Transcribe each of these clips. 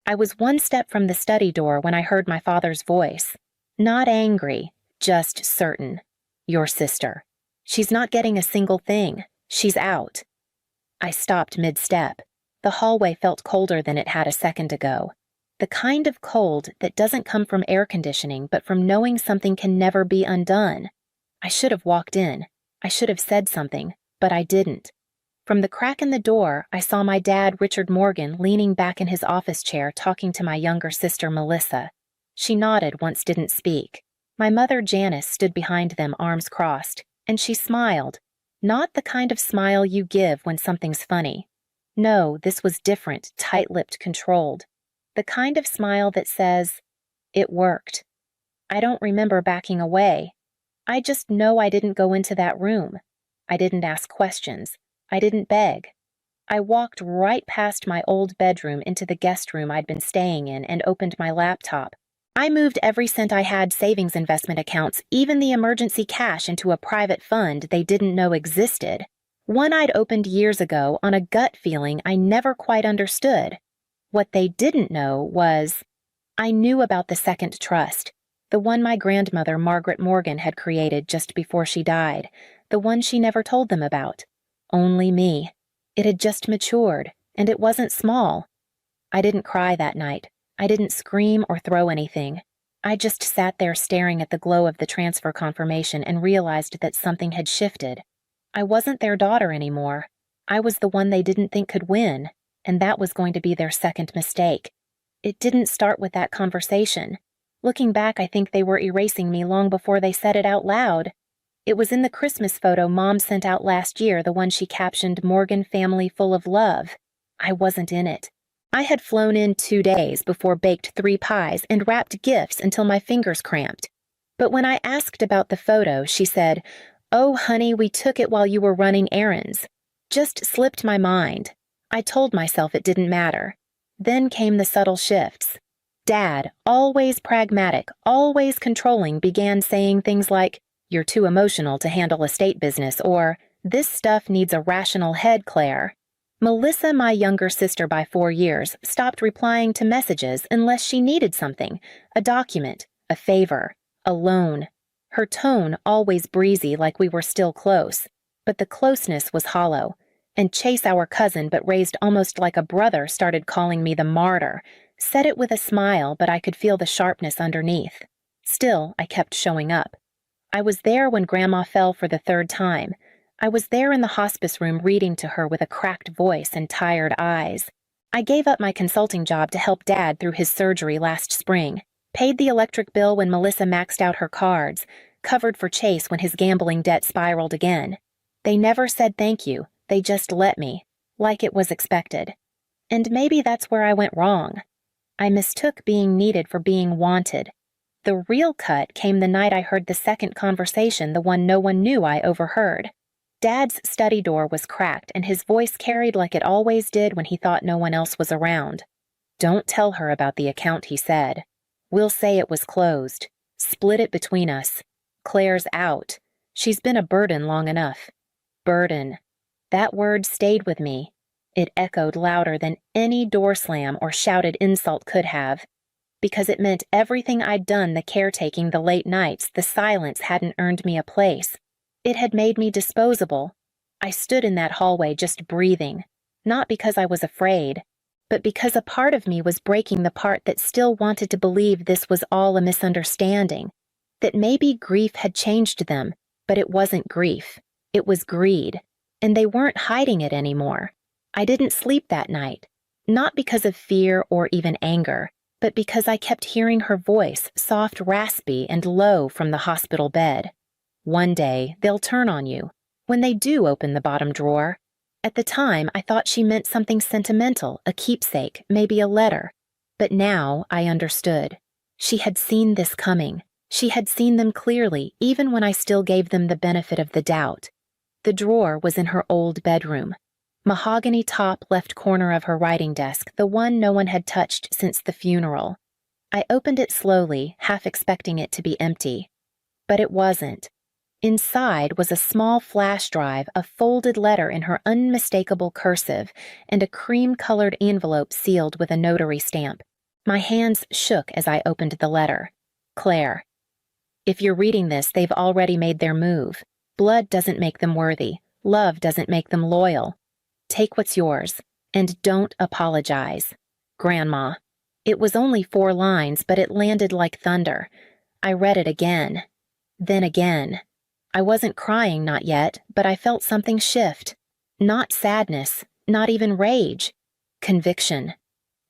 I was one step from the study door when I heard my father's voice. Not angry, just certain. Your sister. She's not getting a single thing. She's out. I stopped mid-step. The hallway felt colder than it had a second ago. The kind of cold that doesn't come from air conditioning, but from knowing something can never be undone. I should have walked in. I should have said something, but I didn't. From the crack in the door, I saw my dad, Richard Morgan, leaning back in his office chair talking to my younger sister, Melissa. She nodded, once didn't speak. My mother, Janice, stood behind them, arms crossed, and she smiled. Not the kind of smile you give when something's funny. No, this was different, tight-lipped, controlled. The kind of smile that says, "It worked." I don't remember backing away. I just know I didn't go into that room. I didn't ask questions. I didn't beg. I walked right past my old bedroom into the guest room I'd been staying in and opened my laptop. I moved every cent I had savings investment accounts, even the emergency cash, into a private fund they didn't know existed. One I'd opened years ago on a gut feeling I never quite understood. What they didn't know was, I knew about the second trust, the one my grandmother, Margaret Morgan, had created just before she died, the one she never told them about. Only me. It had just matured, and it wasn't small. I didn't cry that night. I didn't scream or throw anything. I just sat there staring at the glow of the transfer confirmation and realized that something had shifted. I wasn't their daughter anymore. I was the one they didn't think could win, and that was going to be their second mistake. It didn't start with that conversation. Looking back, I think they were erasing me long before they said it out loud. It was in the Christmas photo Mom sent out last year, the one she captioned, "Morgan Family Full of Love." I wasn't in it. I had flown in 2 days before, baked 3 pies, and wrapped gifts until my fingers cramped. But when I asked about the photo, she said, "Oh, honey, we took it while you were running errands." Just slipped my mind. I told myself it didn't matter. Then came the subtle shifts. Dad, always pragmatic, always controlling, began saying things like, "You're too emotional to handle estate business," or, "This stuff needs a rational head, Claire." Melissa, my younger sister by 4 years, stopped replying to messages unless she needed something, a document, a favor, a loan. Her tone always breezy, like we were still close, but the closeness was hollow. And Chase, our cousin but raised almost like a brother, started calling me the martyr. Said it with a smile, but I could feel the sharpness underneath. Still, I kept showing up. I was there when Grandma fell for the 3rd time. I was there in the hospice room reading to her with a cracked voice and tired eyes. I gave up my consulting job to help Dad through his surgery last spring, paid the electric bill when Melissa maxed out her cards, covered for Chase when his gambling debt spiraled again. They never said thank you, they just let me, like it was expected. And maybe that's where I went wrong. I mistook being needed for being wanted. The real cut came the night I heard the second conversation, the one no one knew I overheard. Dad's study door was cracked, and his voice carried like it always did when he thought no one else was around. "Don't tell her about the account," he said. "We'll say it was closed. Split it between us. Claire's out. She's been a burden long enough." Burden. That word stayed with me. It echoed louder than any door slam or shouted insult could have, because it meant everything I'd done, the caretaking, the late nights, the silence, hadn't earned me a place. It had made me disposable. I stood in that hallway just breathing, not because I was afraid, but because a part of me was breaking the part that still wanted to believe this was all a misunderstanding, that maybe grief had changed them, but it wasn't grief. It was greed, and they weren't hiding it anymore. I didn't sleep that night, not because of fear or even anger, but because I kept hearing her voice, soft, raspy, and low from the hospital bed. One day, they'll turn on you, when they do open the bottom drawer. At the time, I thought she meant something sentimental, a keepsake, maybe a letter. But now I understood. She had seen this coming. She had seen them clearly, even when I still gave them the benefit of the doubt. The drawer was in her old bedroom. Mahogany top left corner of her writing desk, the one no one had touched since the funeral. I opened it slowly, half expecting it to be empty. But it wasn't. Inside was a small flash drive, a folded letter in her unmistakable cursive, and a cream-colored envelope sealed with a notary stamp. My hands shook as I opened the letter. Claire. If you're reading this, they've already made their move. Blood doesn't make them worthy. Love doesn't make them loyal. Take what's yours, and don't apologize. Grandma. It was only 4 lines, but it landed like thunder. I read it again. Then again. I wasn't crying, not yet, but I felt something shift. Not sadness, not even rage. Conviction.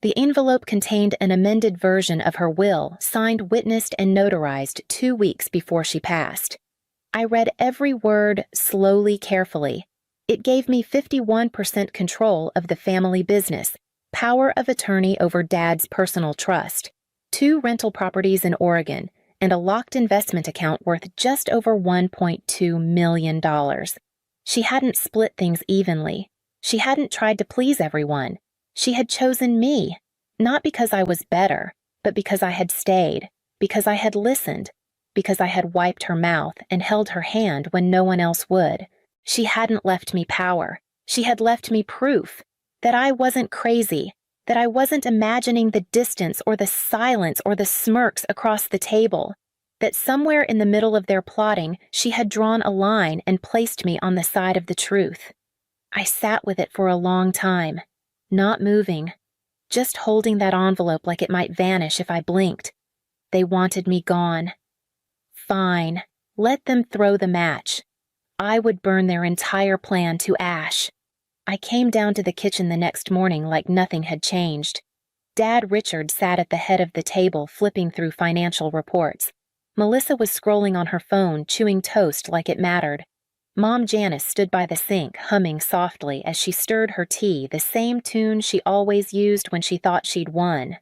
The envelope contained an amended version of her will, signed, witnessed, and notarized 2 weeks before she passed. I read every word slowly, carefully. It gave me 51% control of the family business, power of attorney over Dad's personal trust, 2 rental properties in Oregon, and a locked investment account worth just over $1.2 million. She hadn't split things evenly. She hadn't tried to please everyone. She had chosen me, not because I was better, but because I had stayed, because I had listened, because I had wiped her mouth and held her hand when no one else would. She hadn't left me power. She had left me proof that I wasn't crazy, that I wasn't imagining the distance or the silence or the smirks across the table, that somewhere in the middle of their plotting, she had drawn a line and placed me on the side of the truth. I sat with it for a long time, not moving, just holding that envelope like it might vanish if I blinked. They wanted me gone. Fine, let them throw the match. I would burn their entire plan to ash. I came down to the kitchen the next morning like nothing had changed. Dad Richard sat at the head of the table flipping through financial reports. Melissa was scrolling on her phone, chewing toast like it mattered. Mom Janice stood by the sink, humming softly as she stirred her tea, the same tune she always used when she thought she'd won.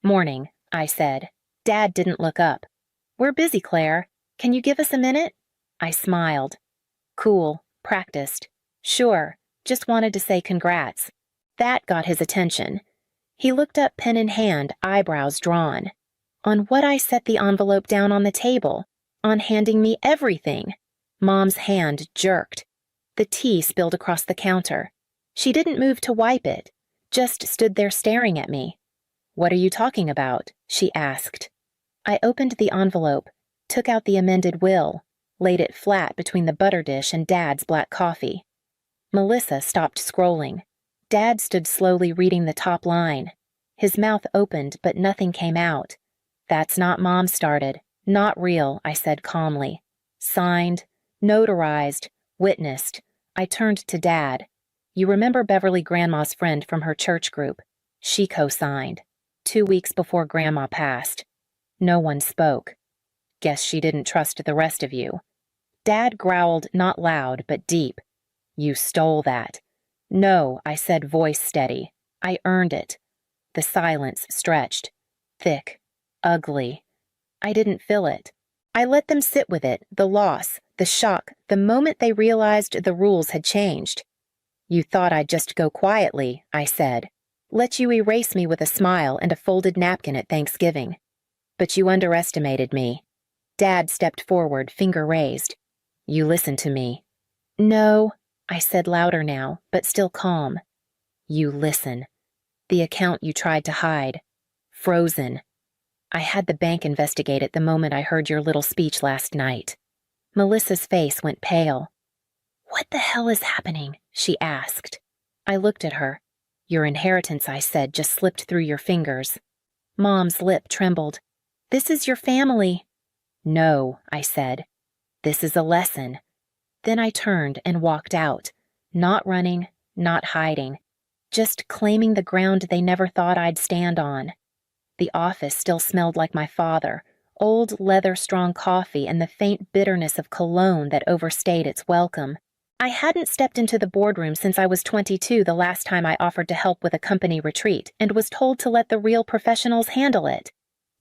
Morning, I said. Dad didn't look up. We're busy, Claire. Can you give us a minute? I smiled. Cool, practiced. Sure, just wanted to say congrats. That got his attention. He looked up, pen in hand, eyebrows drawn. On what I set the envelope down on the table, on handing me everything. Mom's hand jerked. The tea spilled across the counter. She didn't move to wipe it, just stood there staring at me. What are you talking about? She asked. I opened the envelope, took out the amended will, laid it flat between the butter dish and Dad's black coffee. Melissa stopped scrolling. Dad stood slowly reading the top line. His mouth opened, but nothing came out. That's not Mom started. Not real, I said calmly. Signed, notarized, witnessed. I turned to Dad. You remember Beverly Grandma's friend from her church group? She co-signed. 2 weeks before Grandma passed. No one spoke. Guess she didn't trust the rest of you. Dad growled, not loud, but deep. You stole that. No, I said, voice steady. I earned it. The silence stretched. Thick. Ugly. I didn't feel it. I let them sit with it, the loss, the shock, the moment they realized the rules had changed. You thought I'd just go quietly, I said. Let you erase me with a smile and a folded napkin at Thanksgiving. But you underestimated me. Dad stepped forward, finger raised. You listened to me. No, I said louder now, but still calm. You listen. The account you tried to hide. Frozen. I had the bank investigate it the moment I heard your little speech last night. Melissa's face went pale. What the hell is happening? She asked. I looked at her. Your inheritance, I said, just slipped through your fingers. Mom's lip trembled. This is your family. No, I said. This is a lesson. Then I turned and walked out, not running, not hiding, just claiming the ground they never thought I'd stand on. The office still smelled like my father, old leather-strong coffee and the faint bitterness of cologne that overstayed its welcome. I hadn't stepped into the boardroom since I was 22 the last time I offered to help with a company retreat and was told to let the real professionals handle it.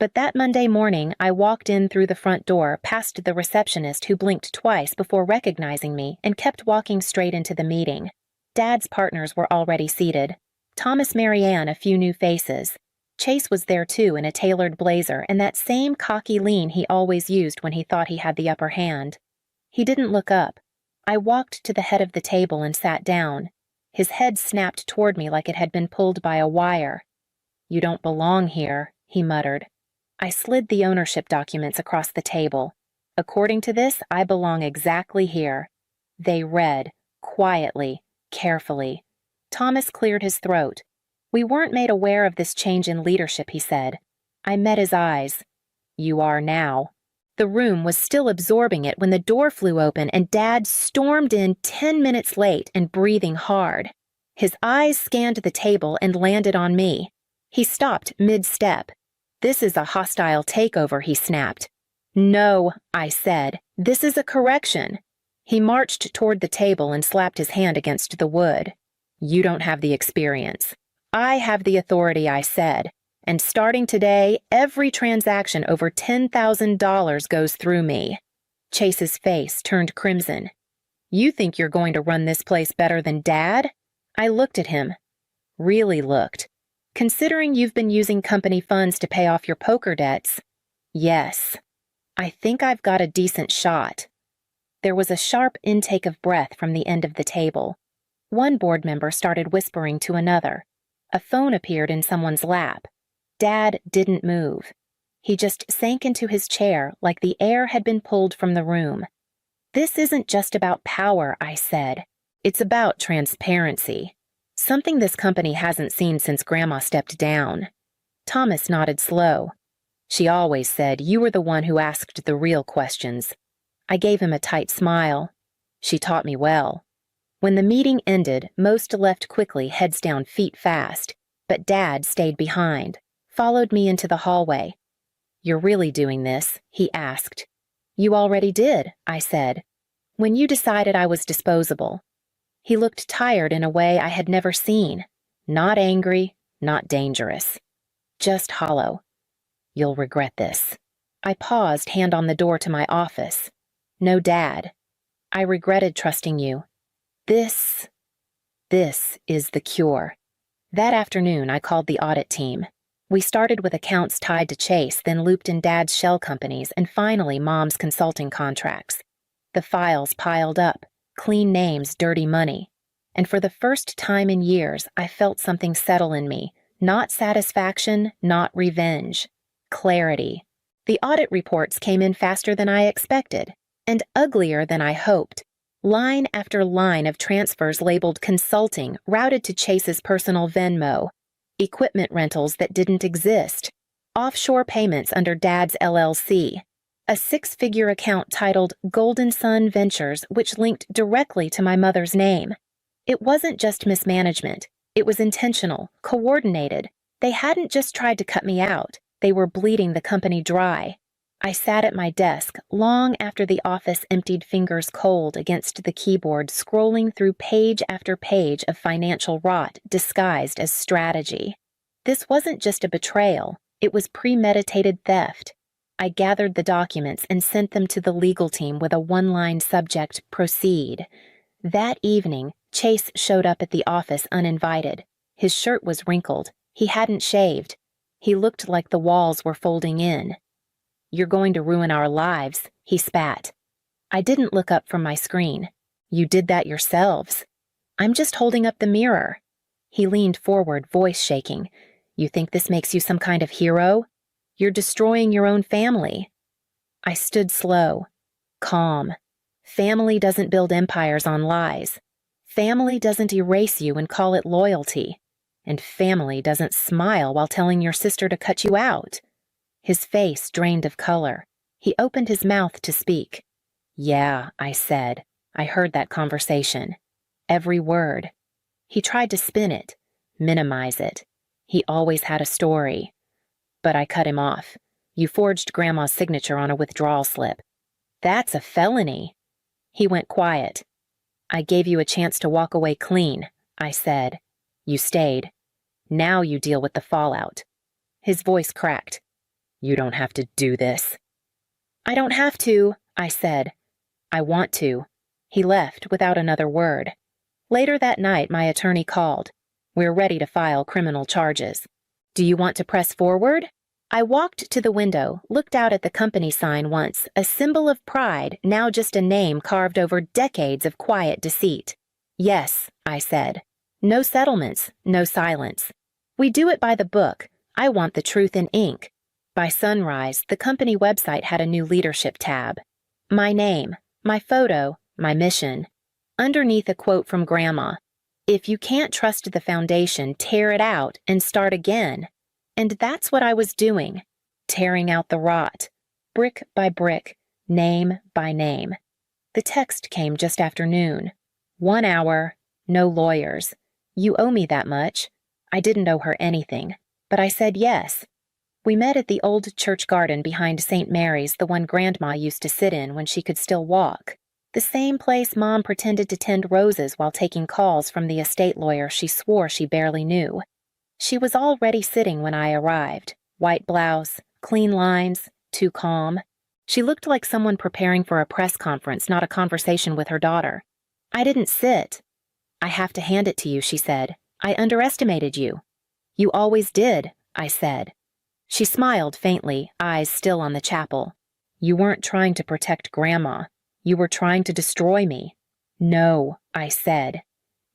But that Monday morning, I walked in through the front door, past the receptionist who blinked twice before recognizing me and kept walking straight into the meeting. Dad's partners were already seated. Thomas, Marianne, a few new faces. Chase was there too in a tailored blazer and that same cocky lean he always used when he thought he had the upper hand. He didn't look up. I walked to the head of the table and sat down. His head snapped toward me like it had been pulled by a wire. You don't belong here, he muttered. I slid the ownership documents across the table. According to this, I belong exactly here. They read, quietly, carefully. Thomas cleared his throat. We weren't made aware of this change in leadership, he said. I met his eyes. You are now. The room was still absorbing it when the door flew open and Dad stormed in 10 minutes late and breathing hard. His eyes scanned the table and landed on me. He stopped mid-step. This is a hostile takeover, he snapped. No, I said. This is a correction. He marched toward the table and slapped his hand against the wood. You don't have the experience. I have the authority, I said. And starting today, every transaction over $10,000 goes through me. Chase's face turned crimson. You think you're going to run this place better than Dad? I looked at him. Really looked. Considering you've been using company funds to pay off your poker debts, yes. I think I've got a decent shot. There was a sharp intake of breath from the end of the table. One board member started whispering to another. A phone appeared in someone's lap. Dad didn't move. He just sank into his chair like the air had been pulled from the room. This isn't just about power, I said. It's about transparency. Something this company hasn't seen since Grandma stepped down. Thomas nodded slow. She always said you were the one who asked the real questions. I gave him a tight smile. She taught me well. When the meeting ended, most left quickly, heads down, feet fast. But Dad stayed behind, followed me into the hallway. You're really doing this? He asked. You already did, I said. When you decided I was disposable. He looked tired in a way I had never seen. Not angry, not dangerous. Just hollow. You'll regret this. I paused, hand on the door to my office. No, Dad. I regretted trusting you. This is the cure. That afternoon, I called the audit team. We started with accounts tied to Chase, then looped in Dad's shell companies, and finally Mom's consulting contracts. The files piled up, clean names, dirty money. And for the first time in years, I felt something settle in me. Not satisfaction, not revenge. Clarity. The audit reports came in faster than I expected, and uglier than I hoped. Line after line of transfers labeled consulting routed to Chase's personal Venmo. Equipment rentals that didn't exist. Offshore payments under Dad's LLC. A 6-figure account titled Golden Sun Ventures, which linked directly to my mother's name. It wasn't just mismanagement. It was intentional, coordinated. They hadn't just tried to cut me out. They were bleeding the company dry. I sat at my desk long after the office emptied, fingers cold against the keyboard, scrolling through page after page of financial rot disguised as strategy. This wasn't just a betrayal. It was premeditated theft. I gathered the documents and sent them to the legal team with a one-line subject, proceed. That evening, Chase showed up at the office uninvited. His shirt was wrinkled. He hadn't shaved. He looked like the walls were folding in. You're going to ruin our lives, he spat. I didn't look up from my screen. You did that yourselves. I'm just holding up the mirror. He leaned forward, voice shaking. You think this makes you some kind of hero? You're destroying your own family. I stood slow, calm. Family doesn't build empires on lies. Family doesn't erase you and call it loyalty. And family doesn't smile while telling your sister to cut you out. His face drained of color. He opened his mouth to speak. Yeah, I said. I heard that conversation. Every word. He tried to spin it, minimize it. He always had a story. But I cut him off. You forged Grandma's signature on a withdrawal slip. That's a felony. He went quiet. I gave you a chance to walk away clean, I said. You stayed. Now you deal with the fallout. His voice cracked. You don't have to do this. I don't have to, I said. I want to. He left without another word. Later that night, my attorney called. We're ready to file criminal charges. Do you want to press forward? I walked to the window, looked out at the company sign once, a symbol of pride, now just a name carved over decades of quiet deceit. Yes, I said. No settlements, no silence. We do it by the book. I want the truth in ink. By sunrise, the company website had a new leadership tab. My name, my photo, my mission. Underneath a quote from Grandma, "If you can't trust the foundation, tear it out and start again." And that's what I was doing, tearing out the rot, brick by brick, name by name. The text came just after noon. 1 hour, no lawyers. You owe me that much. I didn't owe her anything, but I said yes. We met at the old church garden behind St. Mary's, the one Grandma used to sit in when she could still walk. The same place Mom pretended to tend roses while taking calls from the estate lawyer she swore she barely knew. She was already sitting when I arrived. White blouse, clean lines, too calm. She looked like someone preparing for a press conference, not a conversation with her daughter. I didn't sit. "I have to hand it to you," she said. "I underestimated you." "You always did," I said. She smiled faintly, eyes still on the chapel. "You weren't trying to protect Grandma. You were trying to destroy me." "No," I said.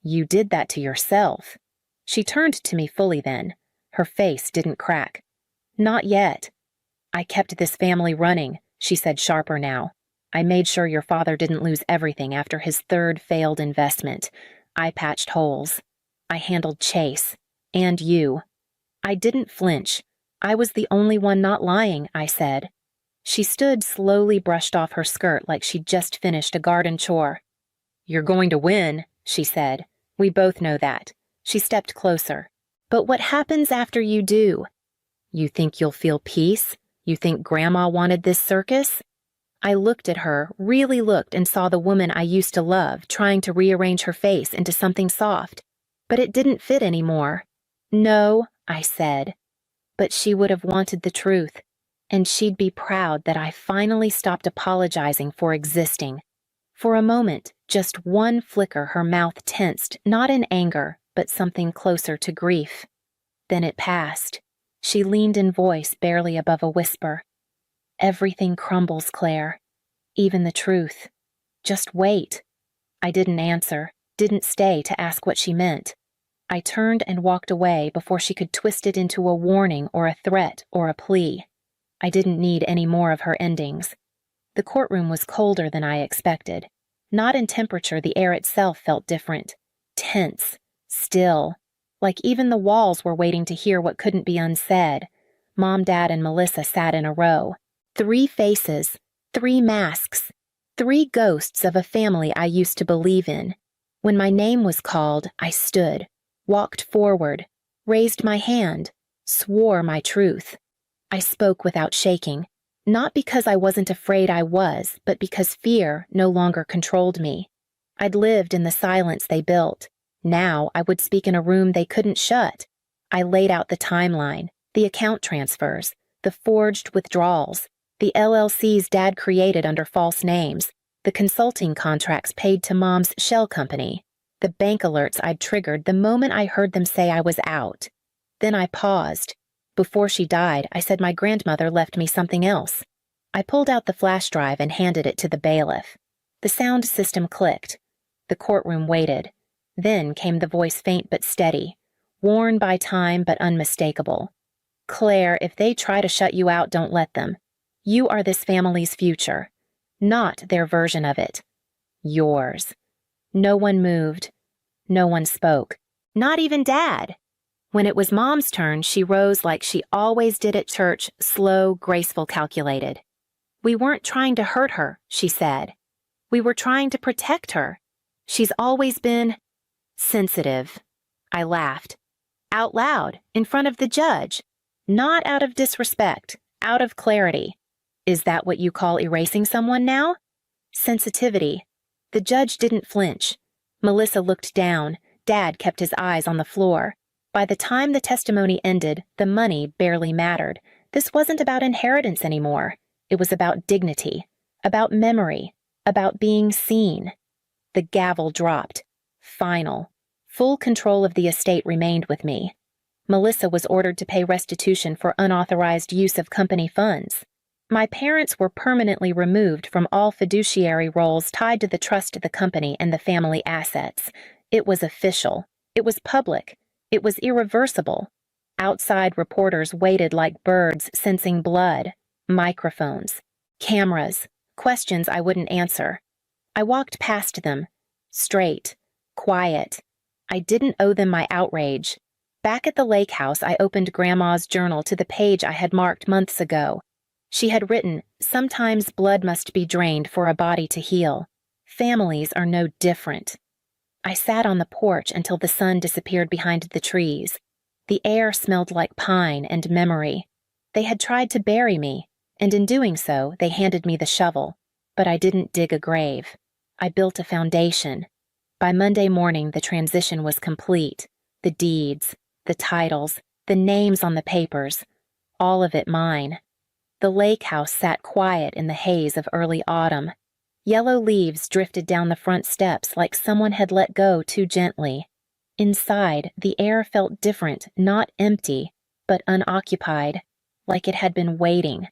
"You did that to yourself." She turned to me fully then. Her face didn't crack. "Not yet." "I kept this family running," she said sharper now. "I made sure your father didn't lose everything after his third failed investment. I patched holes. I handled Chase. And you." I didn't flinch. "I was the only one not lying," I said. She stood, slowly brushed off her skirt like she'd just finished a garden chore. "You're going to win," she said. "We both know that." She stepped closer. "But what happens after you do? You think you'll feel peace? You think Grandma wanted this circus?" I looked at her, really looked, and saw the woman I used to love trying to rearrange her face into something soft. But it didn't fit anymore. "No," I said. But she would have wanted the truth, and she'd be proud that I finally stopped apologizing for existing. For a moment, just one flicker, her mouth tensed, not in anger, but something closer to grief. Then it passed. She leaned in voice barely above a whisper. "Everything crumbles, Claire. Even the truth. Just wait." I didn't answer, didn't stay to ask what she meant. I turned and walked away before she could twist it into a warning or a threat or a plea. I didn't need any more of her endings. The courtroom was colder than I expected. Not in temperature, the air itself felt different. Tense. Still. Like even the walls were waiting to hear what couldn't be unsaid. Mom, Dad, and Melissa sat in a row. 3 faces. 3 masks. 3 ghosts of a family I used to believe in. When my name was called, I stood, walked forward, raised my hand, swore my truth. I spoke without shaking, not because I wasn't afraid I was, but because fear no longer controlled me. I'd lived in the silence they built. Now I would speak in a room they couldn't shut. I laid out the timeline, the account transfers, the forged withdrawals, the LLCs Dad created under false names, the consulting contracts paid to Mom's shell company, the bank alerts I'd triggered the moment I heard them say I was out. Then I paused. Before she died, I said my grandmother left me something else. I pulled out the flash drive and handed it to the bailiff. The sound system clicked. The courtroom waited. Then came the voice, faint but steady, worn by time but unmistakable. "Claire, if they try to shut you out, don't let them. You are this family's future. Not their version of it. Yours." No one moved. No one spoke. Not even Dad. When it was Mom's turn, she rose like she always did at church, slow, graceful, calculated. "We weren't trying to hurt her," she said. "We were trying to protect her. She's always been sensitive." I laughed. Out loud, in front of the judge. Not out of disrespect, out of clarity. "Is that what you call erasing someone now?" Sensitivity. The judge didn't flinch. Melissa looked down. Dad kept his eyes on the floor. By the time the testimony ended, the money barely mattered. This wasn't about inheritance anymore. It was about dignity, about memory, about being seen. The gavel dropped. Final. Full control of the estate remained with me. Melissa was ordered to pay restitution for unauthorized use of company funds. My parents were permanently removed from all fiduciary roles tied to the trust of the company and the family assets. It was official. It was public. It was irreversible. Outside reporters waited like birds sensing blood, microphones, cameras, questions I wouldn't answer. I walked past them, straight, quiet. I didn't owe them my outrage. Back at the lake house, I opened Grandma's journal to the page I had marked months ago. She had written, "Sometimes blood must be drained for a body to heal. Families are no different." I sat on the porch until the sun disappeared behind the trees. The air smelled like pine and memory. They had tried to bury me, and in doing so, they handed me the shovel. But I didn't dig a grave. I built a foundation. By Monday morning, the transition was complete. The deeds, the titles, the names on the papers, all of it mine. The lake house sat quiet in the haze of early autumn. Yellow leaves drifted down the front steps like someone had let go too gently. Inside, the air felt different, not empty, but unoccupied, like it had been waiting.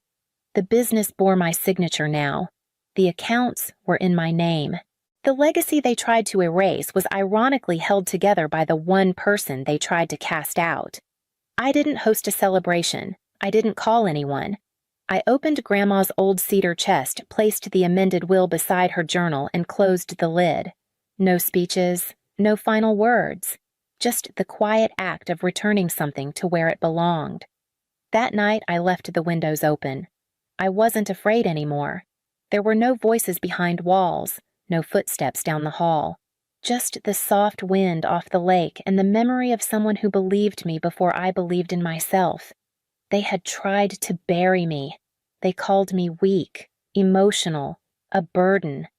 The business bore my signature now. The accounts were in my name. The legacy they tried to erase was ironically held together by the one person they tried to cast out. I didn't host a celebration. I didn't call anyone. I opened Grandma's old cedar chest, placed the amended will beside her journal, and closed the lid. No speeches, no final words, just the quiet act of returning something to where it belonged. That night, I left the windows open. I wasn't afraid anymore. There were no voices behind walls, no footsteps down the hall, just the soft wind off the lake and the memory of someone who believed me before I believed in myself. They had tried to bury me. They called me weak, emotional, a burden.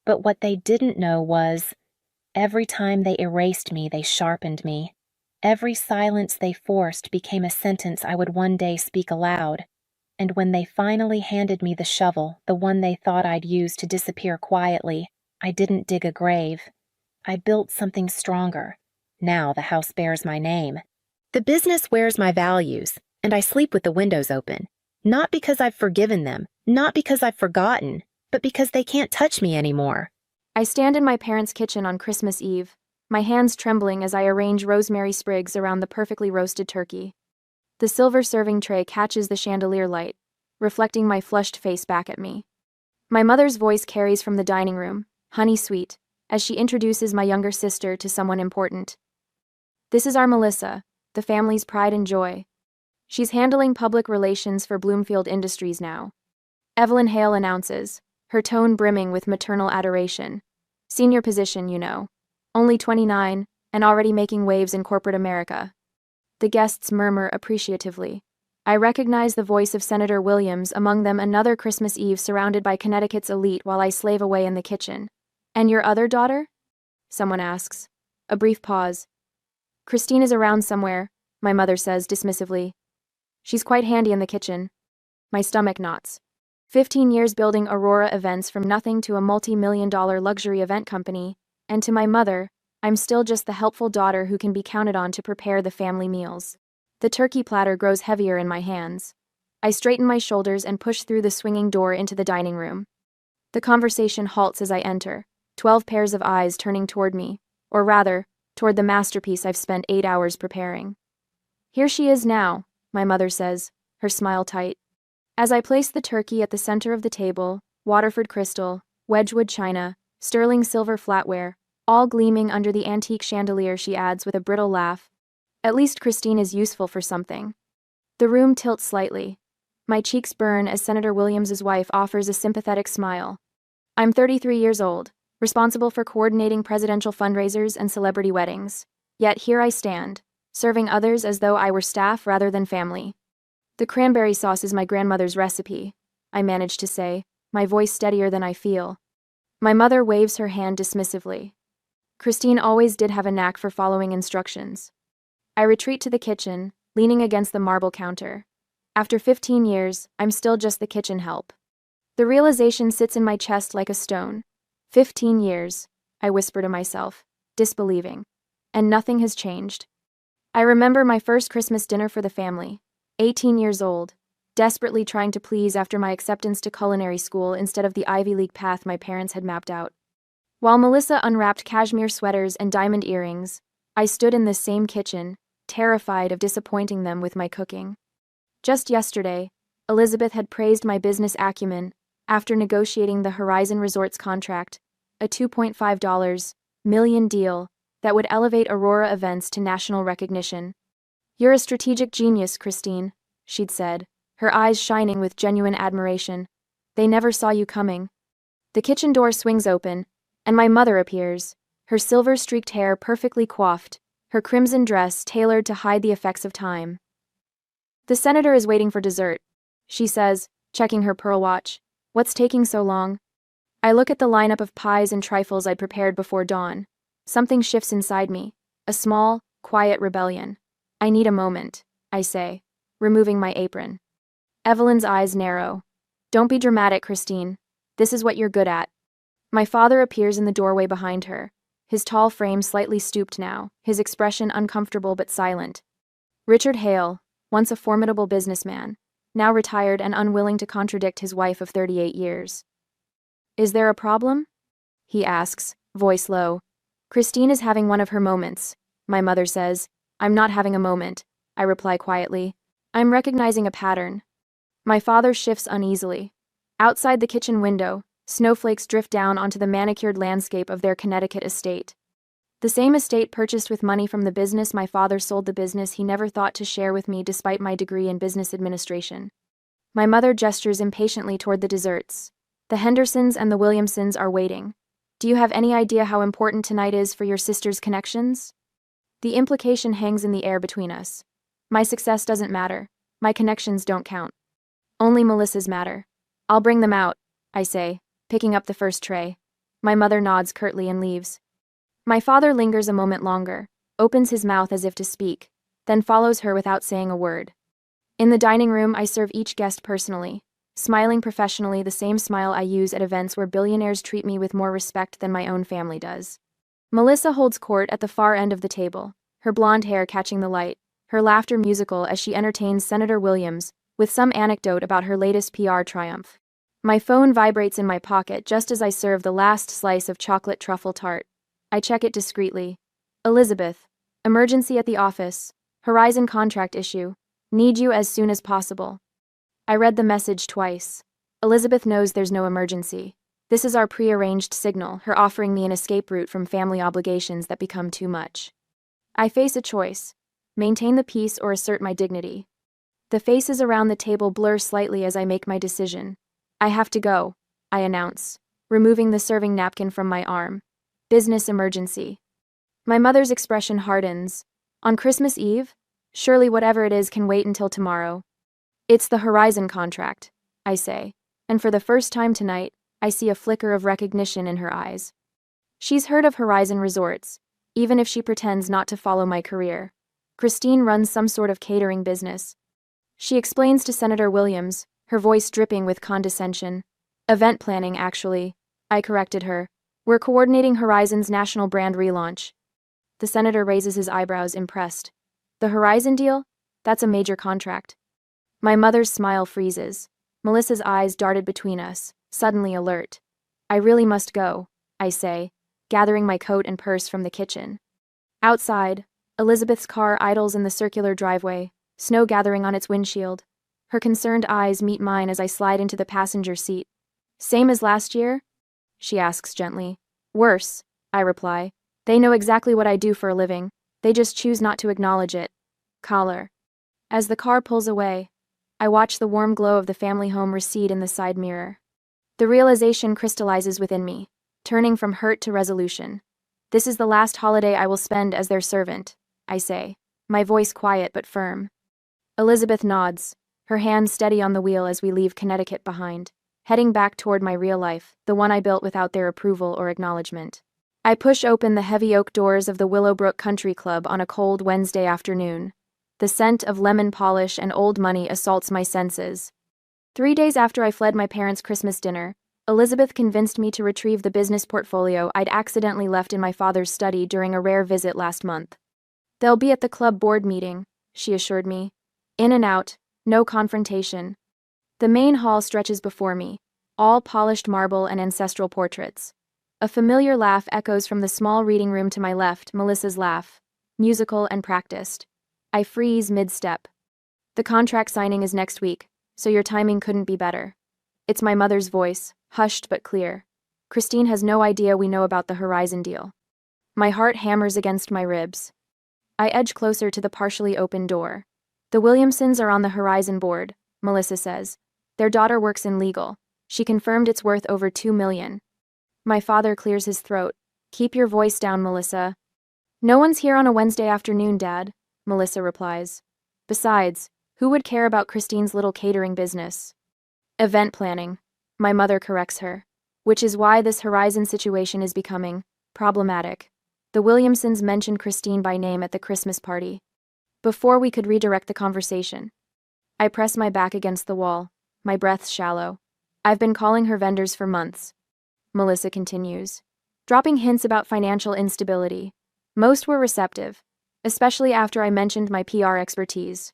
But what they didn't know was, every time they erased me, they sharpened me. Every silence they forced became a sentence I would one day speak aloud. And when they finally handed me the shovel, the one they thought I'd use to disappear quietly, I didn't dig a grave. I built something stronger. Now the house bears my name. The business wears my values, and I sleep with the windows open. Not because I've forgiven them, not because I've forgotten, but because they can't touch me anymore. I stand in my parents' kitchen on Christmas Eve, my hands trembling as I arrange rosemary sprigs around the perfectly roasted turkey. The silver serving tray catches the chandelier light, reflecting my flushed face back at me. My mother's voice carries from the dining room, honey sweet, as she introduces my younger sister to someone important. "This is our Melissa, the family's pride and joy. She's handling public relations for Bloomfield Industries now," Evelyn Hale announces, her tone brimming with maternal adoration. "Senior position, you know. Only 29, and already making waves in corporate America." The guests murmur appreciatively. I recognize the voice of Senator Williams, among them another Christmas Eve surrounded by Connecticut's elite while I slave away in the kitchen. "And your other daughter?" someone asks. A brief pause. "Christine is around somewhere," my mother says dismissively. "She's quite handy in the kitchen." My stomach knots. 15 years building Aurora events from nothing to a multi-million-dollar luxury event company, and to my mother, I'm still just the helpful daughter who can be counted on to prepare the family meals. The turkey platter grows heavier in my hands. I straighten my shoulders and push through the swinging door into the dining room. The conversation halts as I enter, 12 pairs of eyes turning toward me, or rather, toward the masterpiece I've spent 8 hours preparing. "Here she is now," my mother says, her smile tight. As I place the turkey at the center of the table, Waterford crystal, Wedgwood china, sterling silver flatware, all gleaming under the antique chandelier, she adds with a brittle laugh, "At least Christine is useful for something." The room tilts slightly. My cheeks burn as Senator Williams's wife offers a sympathetic smile. "I'm 33 years old, responsible for coordinating presidential fundraisers and celebrity weddings. Yet here I stand, serving others as though I were staff rather than family." "The cranberry sauce is my grandmother's recipe," I manage to say, my voice steadier than I feel. My mother waves her hand dismissively. Christine always did have a knack for following instructions. I retreat to the kitchen, leaning against the marble counter. After 15 years, I'm still just the kitchen help. The realization sits in my chest like a stone. 15 years, I whisper to myself, disbelieving. And nothing has changed. I remember my first Christmas dinner for the family, 18 years old, desperately trying to please after my acceptance to culinary school instead of the Ivy League path my parents had mapped out. While Melissa unwrapped cashmere sweaters and diamond earrings, I stood in this same kitchen, terrified of disappointing them with my cooking. Just yesterday, Elizabeth had praised my business acumen after negotiating the Horizon Resorts contract, a $2.5 million deal that would elevate Aurora events to national recognition. "You're a strategic genius, Christine," she'd said, her eyes shining with genuine admiration. "They never saw you coming." The kitchen door swings open, and my mother appears, her silver-streaked hair perfectly coiffed, her crimson dress tailored to hide the effects of time. "The senator is waiting for dessert," she says, checking her pearl watch. "What's taking so long?" I look at the lineup of pies and trifles I'd prepared before dawn. Something shifts inside me, a small, quiet rebellion. "I need a moment," I say, removing my apron. Evelyn's eyes narrow. "Don't be dramatic, Christine. This is what you're good at." My father appears in the doorway behind her, his tall frame slightly stooped now, his expression uncomfortable but silent. Richard Hale, once a formidable businessman, now retired and unwilling to contradict his wife of 38 years. "Is there a problem?" he asks, voice low. "Christine is having one of her moments," my mother says. "I'm not having a moment," I reply quietly. "I'm recognizing a pattern." My father shifts uneasily. Outside the kitchen window, snowflakes drift down onto the manicured landscape of their Connecticut estate. The same estate purchased with money from the business my father sold, the business he never thought to share with me despite my degree in business administration. My mother gestures impatiently toward the desserts. "The Hendersons and the Williamsons are waiting. Do you have any idea how important tonight is for your sister's connections?" The implication hangs in the air between us. My success doesn't matter. My connections don't count. Only Melissa's matter. "I'll bring them out," I say, picking up the first tray. My mother nods curtly and leaves. My father lingers a moment longer, opens his mouth as if to speak, then follows her without saying a word. In the dining room, I serve each guest personally, smiling professionally, the same smile I use at events where billionaires treat me with more respect than my own family does. Melissa holds court at the far end of the table, her blonde hair catching the light, her laughter musical as she entertains Senator Williams with some anecdote about her latest PR triumph. My phone vibrates in my pocket just as I serve the last slice of chocolate truffle tart. I check it discreetly. "Elizabeth, emergency at the office, Horizon contract issue, need you as soon as possible." I read the message twice. Elizabeth knows there's no emergency. This is our prearranged signal, her offering me an escape route from family obligations that become too much. I face a choice: maintain the peace or assert my dignity. The faces around the table blur slightly as I make my decision. "I have to go," I announce, removing the serving napkin from my arm. "Business emergency." My mother's expression hardens. "On Christmas Eve? Surely whatever it is can wait until tomorrow." "It's the Horizon contract," I say, and for the first time tonight, I see a flicker of recognition in her eyes. She's heard of Horizon Resorts, even if she pretends not to follow my career. Christine runs some sort of catering business. She explains to Senator Williams, her voice dripping with condescension. "Event planning, actually," I corrected her. "We're coordinating Horizon's national brand relaunch." The senator raises his eyebrows, impressed. "The Horizon deal? That's a major contract." My mother's smile freezes. Melissa's eyes darted between us, suddenly alert. "I really must go," I say, gathering my coat and purse from the kitchen. Outside, Elizabeth's car idles in the circular driveway, snow gathering on its windshield. Her concerned eyes meet mine as I slide into the passenger seat. "Same as last year?" she asks gently. "Worse," I reply. "They know exactly what I do for a living. They just choose not to acknowledge it." Collar. As the car pulls away, I watch the warm glow of the family home recede in the side mirror. The realization crystallizes within me, turning from hurt to resolution. "This is the last holiday I will spend as their servant," I say, my voice quiet but firm. Elizabeth nods, her hand steady on the wheel as we leave Connecticut behind, heading back toward my real life, the one I built without their approval or acknowledgement. I push open the heavy oak doors of the Willowbrook Country Club on a cold Wednesday afternoon. The scent of lemon polish and old money assaults my senses. 3 days after I fled my parents' Christmas dinner, Elizabeth convinced me to retrieve the business portfolio I'd accidentally left in my father's study during a rare visit last month. "They'll be at the club board meeting," she assured me. "In and out, no confrontation." The main hall stretches before me, all polished marble and ancestral portraits. A familiar laugh echoes from the small reading room to my left, Melissa's laugh, musical and practiced. I freeze mid-step. The contract signing is next week, so your timing couldn't be better. It's my mother's voice, hushed but clear. Christine has no idea we know about the Horizon deal. My heart hammers against my ribs. I edge closer to the partially open door. The Williamsons are on the Horizon board, Melissa says. Their daughter works in legal. She confirmed it's worth over $2 million. My father clears his throat. Keep your voice down, Melissa. No one's here on a Wednesday afternoon, Dad, Melissa replies. Besides, who would care about Christine's little catering business? Event planning, my mother corrects her. Which is why this Horizon situation is becoming problematic. The Williamsons mentioned Christine by name at the Christmas party. Before we could redirect the conversation, I press my back against the wall, my breath shallow. I've been calling her vendors for months. Melissa continues, dropping hints about financial instability. Most were receptive, especially after I mentioned my PR expertise.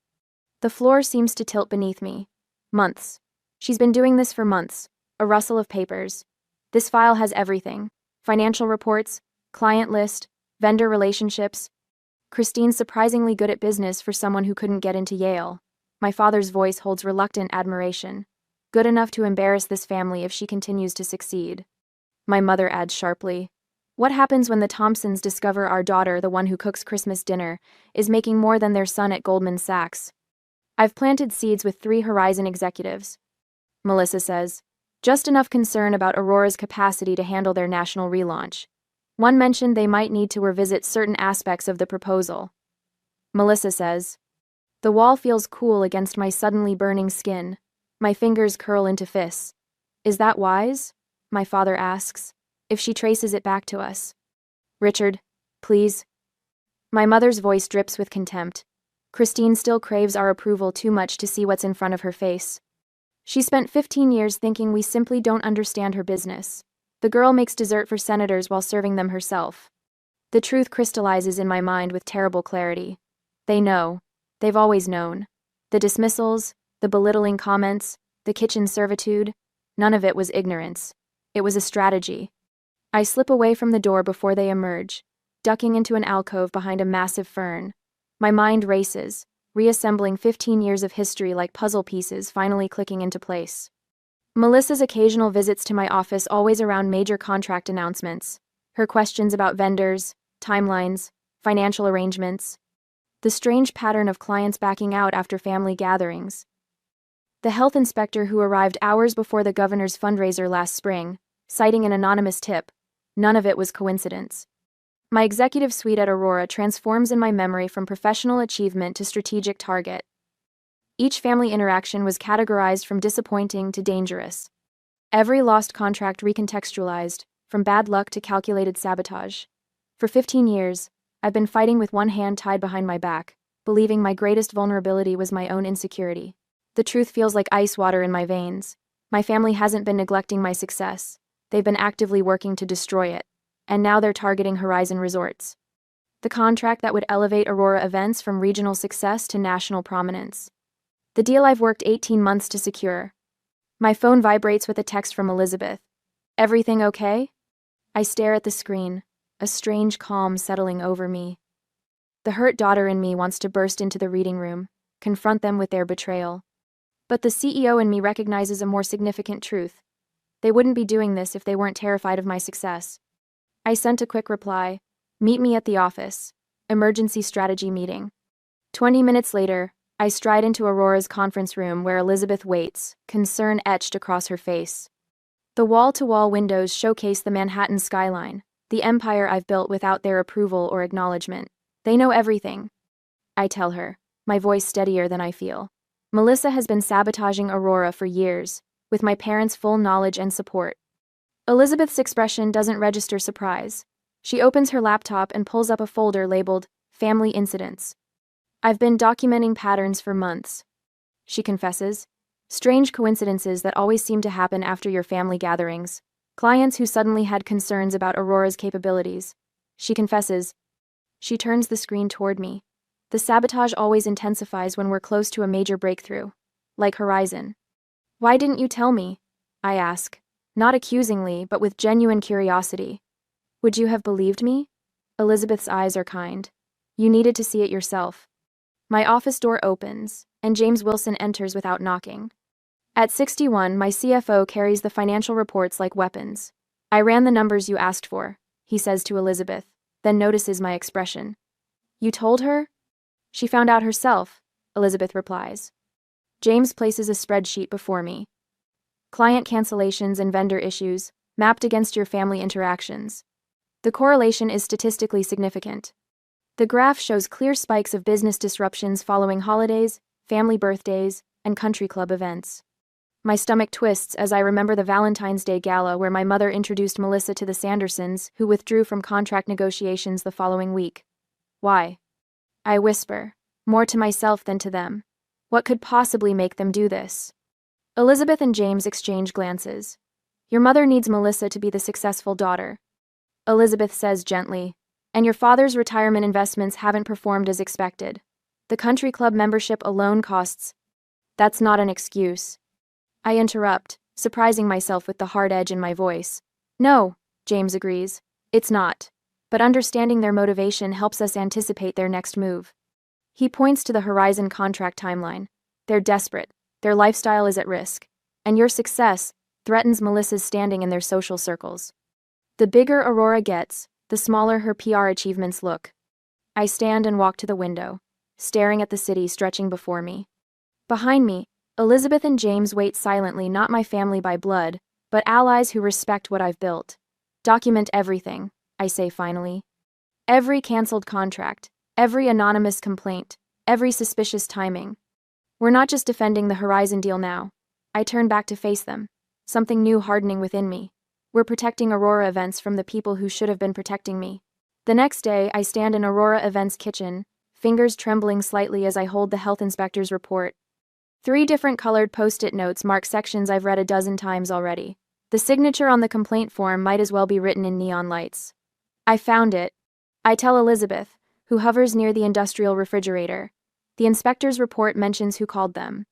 The floor seems to tilt beneath me. Months. She's been doing this for months. A rustle of papers. This file has everything. Financial reports, client list, vendor relationships. Christine's surprisingly good at business for someone who couldn't get into Yale. My father's voice holds reluctant admiration. Good enough to embarrass this family if she continues to succeed. My mother adds sharply, what happens when the Thompsons discover our daughter, the one who cooks Christmas dinner, is making more than their son at Goldman Sachs? I've planted seeds with 3 Horizon executives. Melissa says, just enough concern about Aurora's capacity to handle their national relaunch. One mentioned they might need to revisit certain aspects of the proposal. Melissa says, the wall feels cool against my suddenly burning skin. My fingers curl into fists. Is that wise? My father asks, if she traces it back to us. Richard, please. My mother's voice drips with contempt. Christine still craves our approval too much to see what's in front of her face. She spent 15 years thinking we simply don't understand her business. The girl makes dessert for senators while serving them herself. The truth crystallizes in my mind with terrible clarity. They know. They've always known. The dismissals, the belittling comments, the kitchen servitude, none of it was ignorance. It was a strategy. I slip away from the door before they emerge, ducking into an alcove behind a massive fern. My mind races, reassembling 15 years of history like puzzle pieces finally clicking into place. Melissa's occasional visits to my office always around major contract announcements, her questions about vendors, timelines, financial arrangements, the strange pattern of clients backing out after family gatherings. The health inspector who arrived hours before the governor's fundraiser last spring, citing an anonymous tip, none of it was coincidence. My executive suite at Aurora transforms in my memory from professional achievement to strategic target. Each family interaction was categorized from disappointing to dangerous. Every lost contract recontextualized, from bad luck to calculated sabotage. For 15 years, I've been fighting with one hand tied behind my back, believing my greatest vulnerability was my own insecurity. The truth feels like ice water in my veins. My family hasn't been neglecting my success. They've been actively working to destroy it. And now they're targeting Horizon Resorts. The contract that would elevate Aurora events from regional success to national prominence. The deal I've worked 18 months to secure. My phone vibrates with a text from Elizabeth. Everything okay? I stare at the screen, a strange calm settling over me. The hurt daughter in me wants to burst into the reading room, confront them with their betrayal. But the CEO in me recognizes a more significant truth. They wouldn't be doing this if they weren't terrified of my success. I sent a quick reply. Meet me at the office. Emergency strategy meeting. 20 minutes later, I stride into Aurora's conference room where Elizabeth waits, concern etched across her face. The wall-to-wall windows showcase the Manhattan skyline, the empire I've built without their approval or acknowledgement. They know everything. I tell her, my voice steadier than I feel. Melissa has been sabotaging Aurora for years, with my parents' full knowledge and support. Elizabeth's expression doesn't register surprise. She opens her laptop and pulls up a folder labeled Family Incidents. I've been documenting patterns for months, she confesses. Strange coincidences that always seem to happen after your family gatherings. Clients who suddenly had concerns about Aurora's capabilities. She confesses. She turns the screen toward me. The sabotage always intensifies when we're close to a major breakthrough. Like Horizon. Why didn't you tell me? I ask. Not accusingly, but with genuine curiosity. Would you have believed me? Elizabeth's eyes are kind. You needed to see it yourself. My office door opens, and James Wilson enters without knocking. At 61, my CFO carries the financial reports like weapons. I ran the numbers you asked for, he says to Elizabeth, then notices my expression. You told her? She found out herself, Elizabeth replies. James places a spreadsheet before me. Client cancellations and vendor issues, mapped against your family interactions. The correlation is statistically significant. The graph shows clear spikes of business disruptions following holidays, family birthdays, and country club events. My stomach twists as I remember the Valentine's Day gala where my mother introduced Melissa to the Sandersons, who withdrew from contract negotiations the following week. Why? I whisper, more to myself than to them. What could possibly make them do this? Elizabeth and James exchange glances. Your mother needs Melissa to be the successful daughter. Elizabeth says gently, and your father's retirement investments haven't performed as expected. The country club membership alone costs. That's not an excuse. I interrupt, surprising myself with the hard edge in my voice. No, James agrees. It's not. But understanding their motivation helps us anticipate their next move. He points to the Horizon contract timeline. They're desperate. Their lifestyle is at risk. And your success threatens Melissa's standing in their social circles. The bigger Aurora gets, the smaller her PR achievements look. I stand and walk to the window, staring at the city stretching before me. Behind me, Elizabeth and James wait silently, not my family by blood, but allies who respect what I've built. Document everything, I say finally. Every canceled contract, every anonymous complaint, every suspicious timing. We're not just defending the Horizon deal now. I turn back to face them, something new hardening within me. We're protecting Aurora Events from the people who should have been protecting me. The next day, I stand in Aurora Events' kitchen, fingers trembling slightly as I hold the health inspector's report. 3 different colored post-it notes mark sections I've read a dozen times already. The signature on the complaint form might as well be written in neon lights. I found it. I tell Elizabeth, who hovers near the industrial refrigerator. The inspector's report mentions who called them.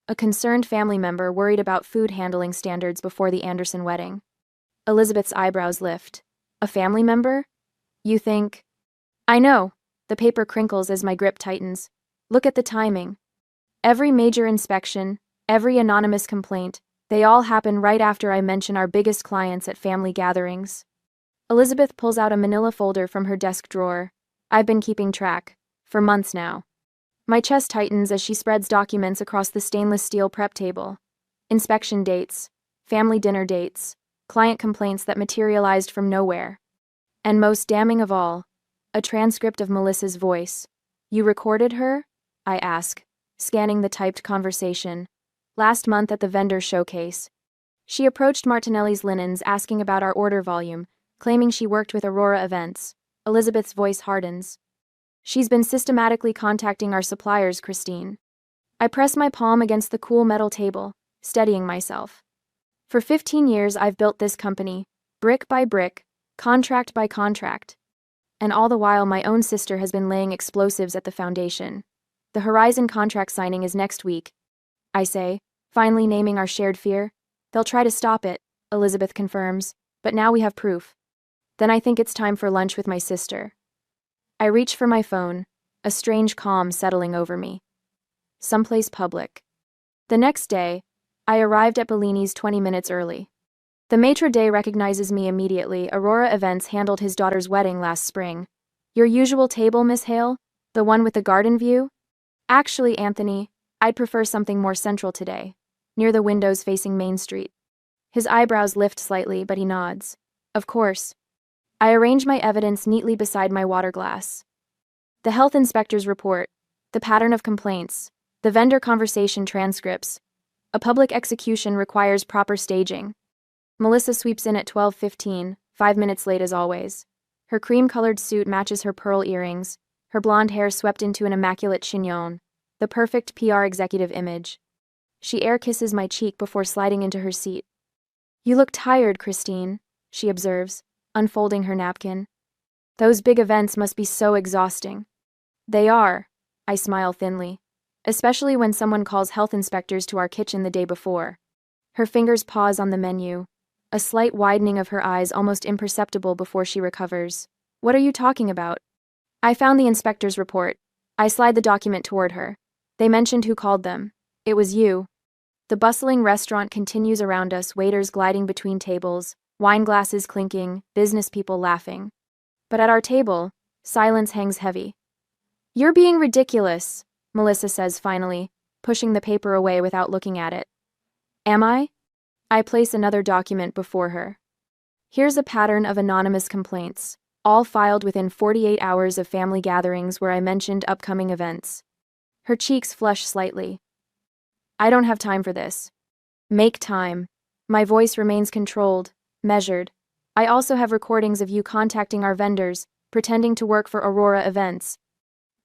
A concerned family member worried about food handling standards before the Anderson wedding. Elizabeth's eyebrows lift. A family member? You think? I know. The paper crinkles as my grip tightens. Look at the timing. Every major inspection, every anonymous complaint, they all happen right after I mention our biggest clients at family gatherings. Elizabeth pulls out a manila folder from her desk drawer. I've been keeping track, for months now. My chest tightens as she spreads documents across the stainless steel prep table. Inspection dates, family dinner dates, client complaints that materialized from nowhere. And most damning of all, a transcript of Melissa's voice. You recorded her? I ask, scanning the typed conversation. Last month at the vendor showcase. She approached Martinelli's Linens asking about our order volume, claiming she worked with Aurora Events. Elizabeth's voice hardens. She's been systematically contacting our suppliers, Christine. I press my palm against the cool metal table, steadying myself. For 15 years I've built this company, brick by brick, contract by contract. And all the while my own sister has been laying explosives at the foundation. The Horizon contract signing is next week, I say, finally naming our shared fear. They'll try to stop it, Elizabeth confirms, but now we have proof. Then I think it's time for lunch with my sister. I reach for my phone, a strange calm settling over me. Someplace public. The next day, I arrived at Bellini's 20 minutes early. The maitre d' recognizes me immediately. Aurora Events handled his daughter's wedding last spring. Your usual table, Miss Hale? The one with the garden view? Actually, Anthony, I'd prefer something more central today, near the windows facing Main Street. His eyebrows lift slightly, but he nods. Of course. I arrange my evidence neatly beside my water glass. The health inspector's report, the pattern of complaints, the vendor conversation transcripts. A public execution requires proper staging. Melissa sweeps in at 12:15, 5 minutes late as always. Her cream-colored suit matches her pearl earrings, her blonde hair swept into an immaculate chignon, the perfect PR executive image. She air kisses my cheek before sliding into her seat. You look tired, Christine, she observes, unfolding her napkin. Those big events must be so exhausting. They are, I smile thinly, especially when someone calls health inspectors to our kitchen the day before. Her fingers pause on the menu, a slight widening of her eyes almost imperceptible before she recovers. What are you talking about? I found the inspector's report. I slide the document toward her. They mentioned who called them. It was you. The bustling restaurant continues around us, waiters gliding between tables, wine glasses clinking, business people laughing. But at our table, silence hangs heavy. You're being ridiculous, Melissa says finally, pushing the paper away without looking at it. Am I? I place another document before her. Here's a pattern of anonymous complaints, all filed within 48 hours of family gatherings where I mentioned upcoming events. Her cheeks flush slightly. I don't have time for this. Make time. My voice remains controlled, measured. I also have recordings of you contacting our vendors, pretending to work for Aurora Events.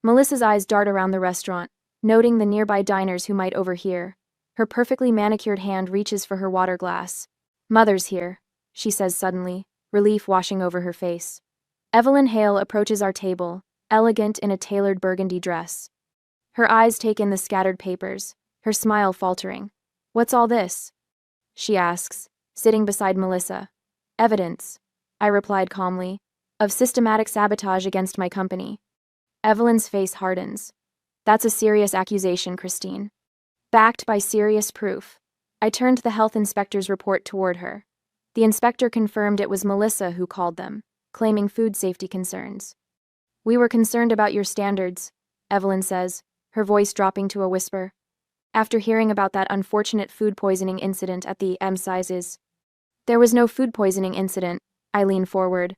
Melissa's eyes dart around the restaurant, noting the nearby diners who might overhear. Her perfectly manicured hand reaches for her water glass. Mother's here, she says suddenly, relief washing over her face. Evelyn Hale approaches our table, elegant in a tailored burgundy dress. Her eyes take in the scattered papers, her smile faltering. What's all this? She asks, sitting beside Melissa. Evidence, I replied calmly, of systematic sabotage against my company. Evelyn's face hardens. That's a serious accusation, Christine. Backed by serious proof. I turned the health inspector's report toward her. The inspector confirmed it was Melissa who called them, claiming food safety concerns. We were concerned about your standards, Evelyn says, her voice dropping to a whisper. After hearing about that unfortunate food poisoning incident at the M sizes. There was no food poisoning incident, I lean forward.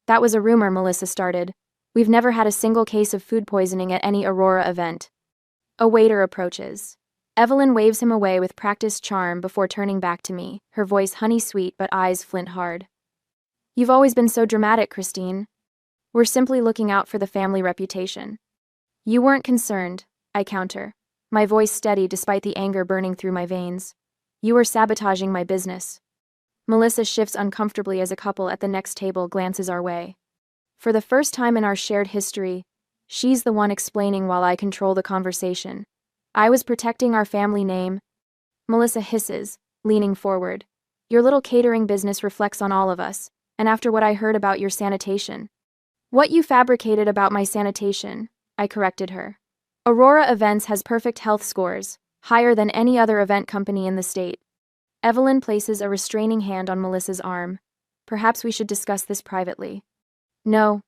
That was a rumor Melissa started. We've never had a single case of food poisoning at any Aurora event. A waiter approaches. Evelyn waves him away with practiced charm before turning back to me, her voice honey-sweet but eyes flint hard. You've always been so dramatic, Christine. We're simply looking out for the family reputation. You weren't concerned, I counter, my voice steady despite the anger burning through my veins. You were sabotaging my business. Melissa shifts uncomfortably as a couple at the next table glances our way. For the first time in our shared history, she's the one explaining while I control the conversation. I was protecting our family name. Melissa hisses, leaning forward. Your little catering business reflects on all of us, and after what I heard about your sanitation. What you fabricated about my sanitation, I corrected her. Aurora Events has perfect health scores, higher than any other event company in the state. Evelyn places a restraining hand on Melissa's arm. Perhaps we should discuss this privately. No.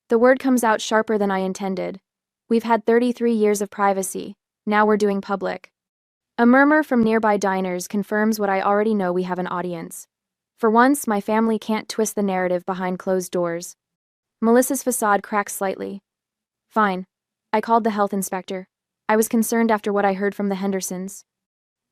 The word comes out sharper than I intended. We've had 33 years of privacy. Now we're doing public. A murmur from nearby diners confirms what I already know: we have an audience. For once, my family can't twist the narrative behind closed doors. Melissa's facade cracks slightly. Fine. I called the health inspector. I was concerned after what I heard from the Hendersons.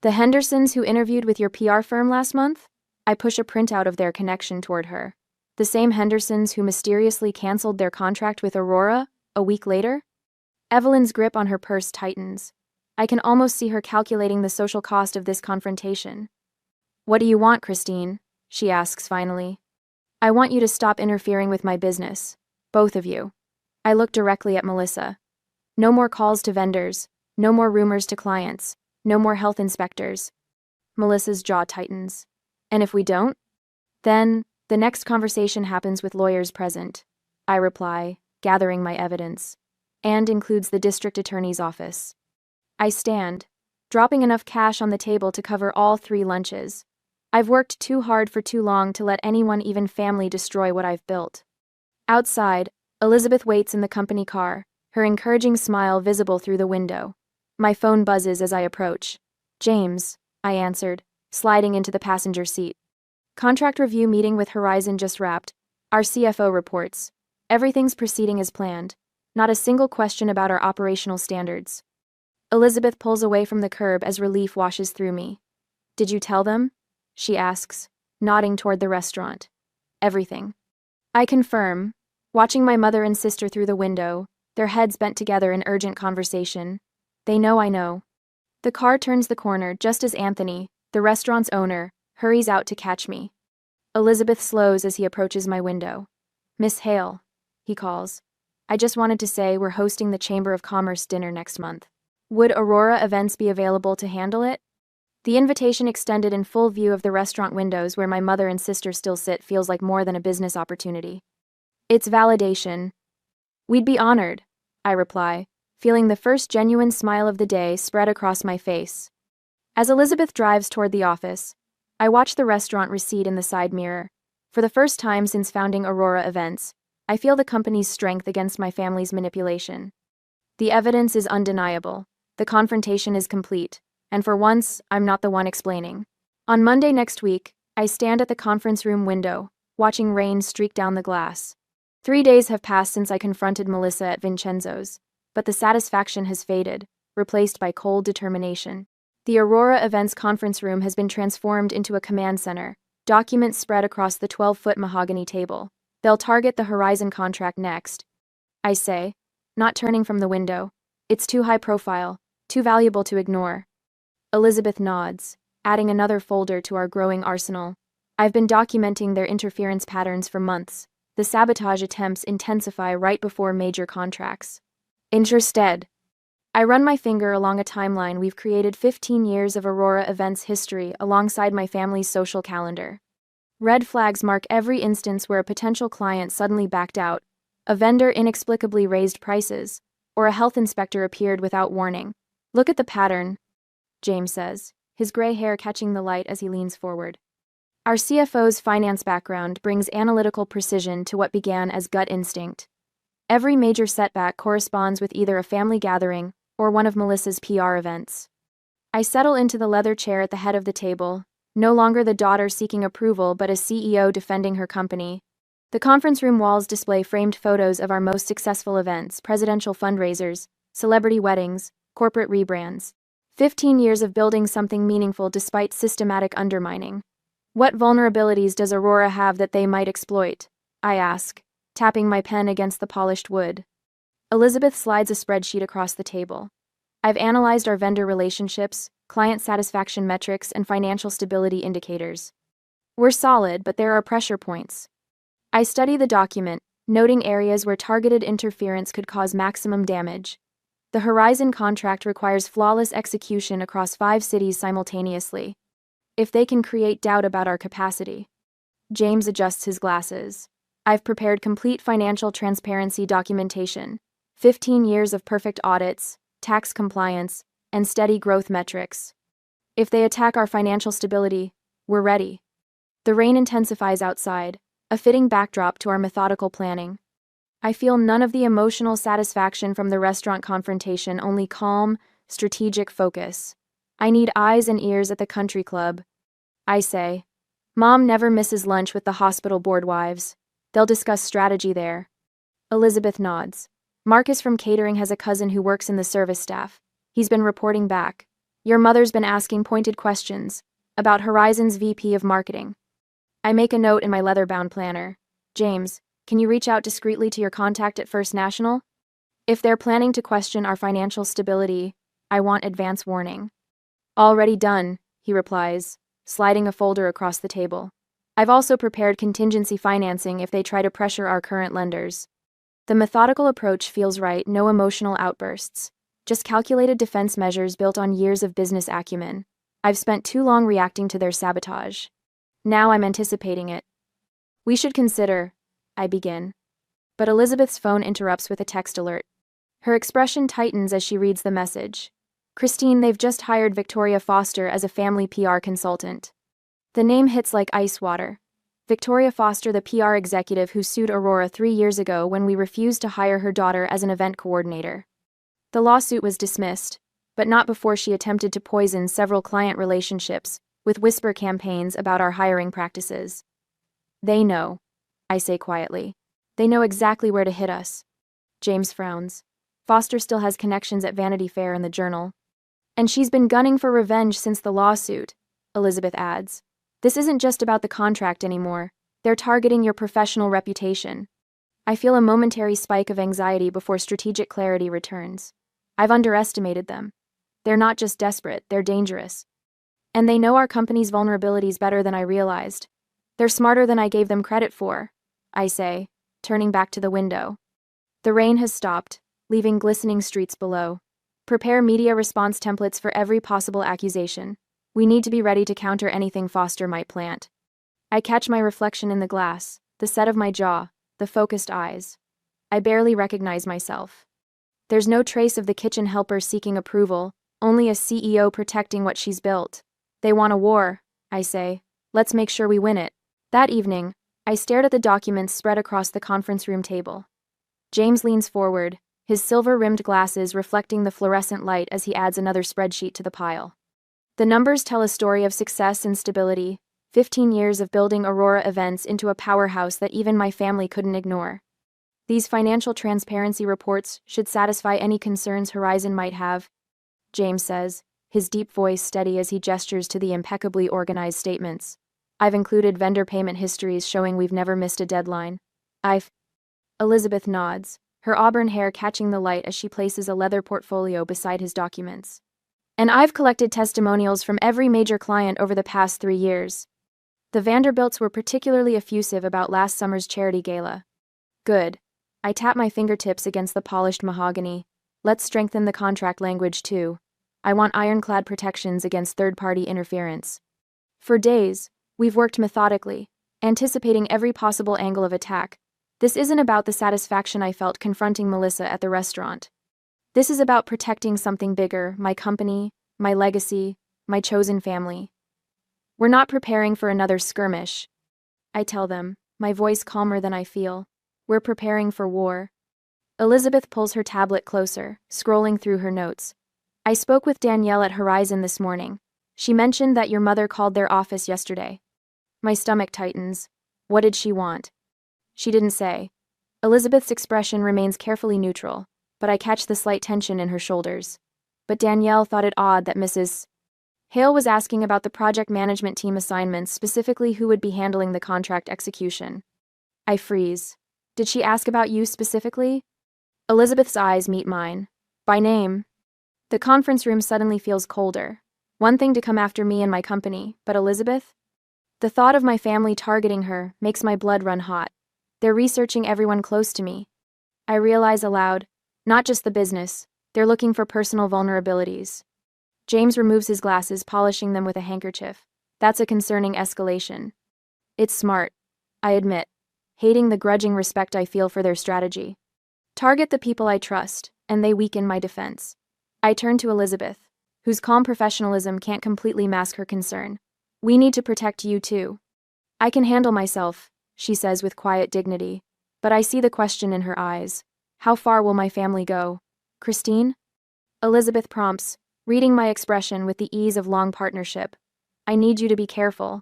The Hendersons who interviewed with your PR firm last month? I push a printout of their connection toward her. The same Hendersons who mysteriously canceled their contract with Aurora a week later? Evelyn's grip on her purse tightens. I can almost see her calculating the social cost of this confrontation. What do you want, Christine? She asks finally. I want you to stop interfering with my business. Both of you. I look directly at Melissa. No more calls to vendors. No more rumors to clients. No more health inspectors. Melissa's jaw tightens. And if we don't? Then, the next conversation happens with lawyers present. I reply, gathering my evidence. And includes the district attorney's office. I stand, dropping enough cash on the table to cover all 3 lunches. I've worked too hard for too long to let anyone, even family, destroy what I've built. Outside, Elizabeth waits in the company car, her encouraging smile visible through the window. My phone buzzes as I approach. James, I answered, sliding into the passenger seat. Contract review meeting with Horizon just wrapped. Our CFO reports. Everything's proceeding as planned. Not a single question about our operational standards. Elizabeth pulls away from the curb as relief washes through me. Did you tell them? She asks, nodding toward the restaurant. Everything. I confirm, watching my mother and sister through the window, their heads bent together in urgent conversation. They know I know. The car turns the corner just as Anthony, the restaurant's owner, hurries out to catch me. Elizabeth slows as he approaches my window. Miss Hale, he calls. I just wanted to say we're hosting the Chamber of Commerce dinner next month. Would Aurora Events be available to handle it? The invitation extended in full view of the restaurant windows where my mother and sister still sit feels like more than a business opportunity. It's validation. We'd be honored, I reply, feeling the first genuine smile of the day spread across my face. As Elizabeth drives toward the office, I watch the restaurant recede in the side mirror. For the first time since founding Aurora Events, I feel the company's strength against my family's manipulation. The evidence is undeniable. The confrontation is complete, and for once, I'm not the one explaining. On Monday next week, I stand at the conference room window, watching rain streak down the glass. 3 days have passed since I confronted Melissa at Vincenzo's, but the satisfaction has faded, replaced by cold determination. The Aurora Events conference room has been transformed into a command center, documents spread across the 12-foot mahogany table. They'll target the Horizon contract next, I say, not turning from the window. It's too high profile, too valuable to ignore. Elizabeth nods, adding another folder to our growing arsenal. I've been documenting their interference patterns for months. The sabotage attempts intensify right before major contracts. Interested. I run my finger along a timeline we've created 15 years of Aurora Events history alongside my family's social calendar. Red flags mark every instance where a potential client suddenly backed out, a vendor inexplicably raised prices, or a health inspector appeared without warning. Look at the pattern, James says, his gray hair catching the light as he leans forward. Our CFO's finance background brings analytical precision to what began as gut instinct. Every major setback corresponds with either a family gathering or one of Melissa's PR events. I settle into the leather chair at the head of the table, no longer the daughter seeking approval but a CEO defending her company. The conference room walls display framed photos of our most successful events, presidential fundraisers, celebrity weddings, corporate rebrands. 15 years of building something meaningful despite systematic undermining. What vulnerabilities does Aurora have that they might exploit? I ask, tapping my pen against the polished wood. Elizabeth slides a spreadsheet across the table. I've analyzed our vendor relationships, client satisfaction metrics, and financial stability indicators. We're solid, but there are pressure points. I study the document, noting areas where targeted interference could cause maximum damage. The Horizon contract requires flawless execution across 5 cities simultaneously. If they can create doubt about our capacity. James adjusts his glasses. I've prepared complete financial transparency documentation, 15 years of perfect audits, tax compliance, and steady growth metrics. If they attack our financial stability, we're ready. The rain intensifies outside, a fitting backdrop to our methodical planning. I feel none of the emotional satisfaction from the restaurant confrontation, only calm, strategic focus. I need eyes and ears at the country club. I say, Mom never misses lunch with the hospital board wives. They'll discuss strategy there. Elizabeth nods. Marcus from catering has a cousin who works in the service staff. He's been reporting back. Your mother's been asking pointed questions about Horizon's VP of marketing. I make a note in my leather-bound planner. James, can you reach out discreetly to your contact at First National? If they're planning to question our financial stability, I want advance warning. Already done, he replies, sliding a folder across the table. I've also prepared contingency financing if they try to pressure our current lenders. The methodical approach feels right, no emotional outbursts. Just calculated defense measures built on years of business acumen. I've spent too long reacting to their sabotage. Now I'm anticipating it. We should consider, I begin. But Elizabeth's phone interrupts with a text alert. Her expression tightens as she reads the message. Christine, they've just hired Victoria Foster as a family PR consultant. The name hits like ice water. Victoria Foster, the PR executive who sued Aurora 3 years ago when we refused to hire her daughter as an event coordinator. The lawsuit was dismissed, but not before she attempted to poison several client relationships with whisper campaigns about our hiring practices. They know, I say quietly. They know exactly where to hit us. James frowns. Foster still has connections at Vanity Fair and the Journal. And she's been gunning for revenge since the lawsuit, Elizabeth adds. This isn't just about the contract anymore. They're targeting your professional reputation. I feel a momentary spike of anxiety before strategic clarity returns. I've underestimated them. They're not just desperate, they're dangerous. And they know our company's vulnerabilities better than I realized. They're smarter than I gave them credit for, I say, turning back to the window. The rain has stopped, leaving glistening streets below. Prepare media response templates for every possible accusation. We need to be ready to counter anything Foster might plant. I catch my reflection in the glass, the set of my jaw, the focused eyes. I barely recognize myself. There's no trace of the kitchen helper seeking approval, only a CEO protecting what she's built. They want a war, I say. Let's make sure we win it. That evening, I stared at the documents spread across the conference room table. James leans forward, his silver-rimmed glasses reflecting the fluorescent light as he adds another spreadsheet to the pile. The numbers tell a story of success and stability, 15 years of building Aurora Events into a powerhouse that even my family couldn't ignore. These financial transparency reports should satisfy any concerns Horizon might have, James says, his deep voice steady as he gestures to the impeccably organized statements. I've included vendor payment histories showing we've never missed a deadline. Elizabeth nods, her auburn hair catching the light as she places a leather portfolio beside his documents. And I've collected testimonials from every major client over the past 3 years. The Vanderbilts were particularly effusive about last summer's charity gala. Good. I tap my fingertips against the polished mahogany. Let's strengthen the contract language too. I want ironclad protections against third-party interference. For days, we've worked methodically, anticipating every possible angle of attack. This isn't about the satisfaction I felt confronting Melissa at the restaurant. This is about protecting something bigger, my company, my legacy, my chosen family. We're not preparing for another skirmish, I tell them, my voice calmer than I feel. We're preparing for war. Elizabeth pulls her tablet closer, scrolling through her notes. I spoke with Danielle at Horizon this morning. She mentioned that your mother called their office yesterday. My stomach tightens. What did she want? She didn't say. Elizabeth's expression remains carefully neutral, but I catch the slight tension in her shoulders. But Danielle thought it odd that Mrs. Hale was asking about the project management team assignments, specifically who would be handling the contract execution. I freeze. Did she ask about you specifically? Elizabeth's eyes meet mine. By name. The conference room suddenly feels colder. One thing to come after me and my company, but Elizabeth? The thought of my family targeting her makes my blood run hot. They're researching everyone close to me. I realize aloud, not just the business, they're looking for personal vulnerabilities. James removes his glasses, polishing them with a handkerchief. That's a concerning escalation. It's smart, I admit, hating the grudging respect I feel for their strategy. Target the people I trust, and they weaken my defense. I turn to Elizabeth, whose calm professionalism can't completely mask her concern. We need to protect you too. I can handle myself, she says with quiet dignity, but I see the question in her eyes. How far will my family go? Christine? Elizabeth prompts, reading my expression with the ease of long partnership. I need you to be careful.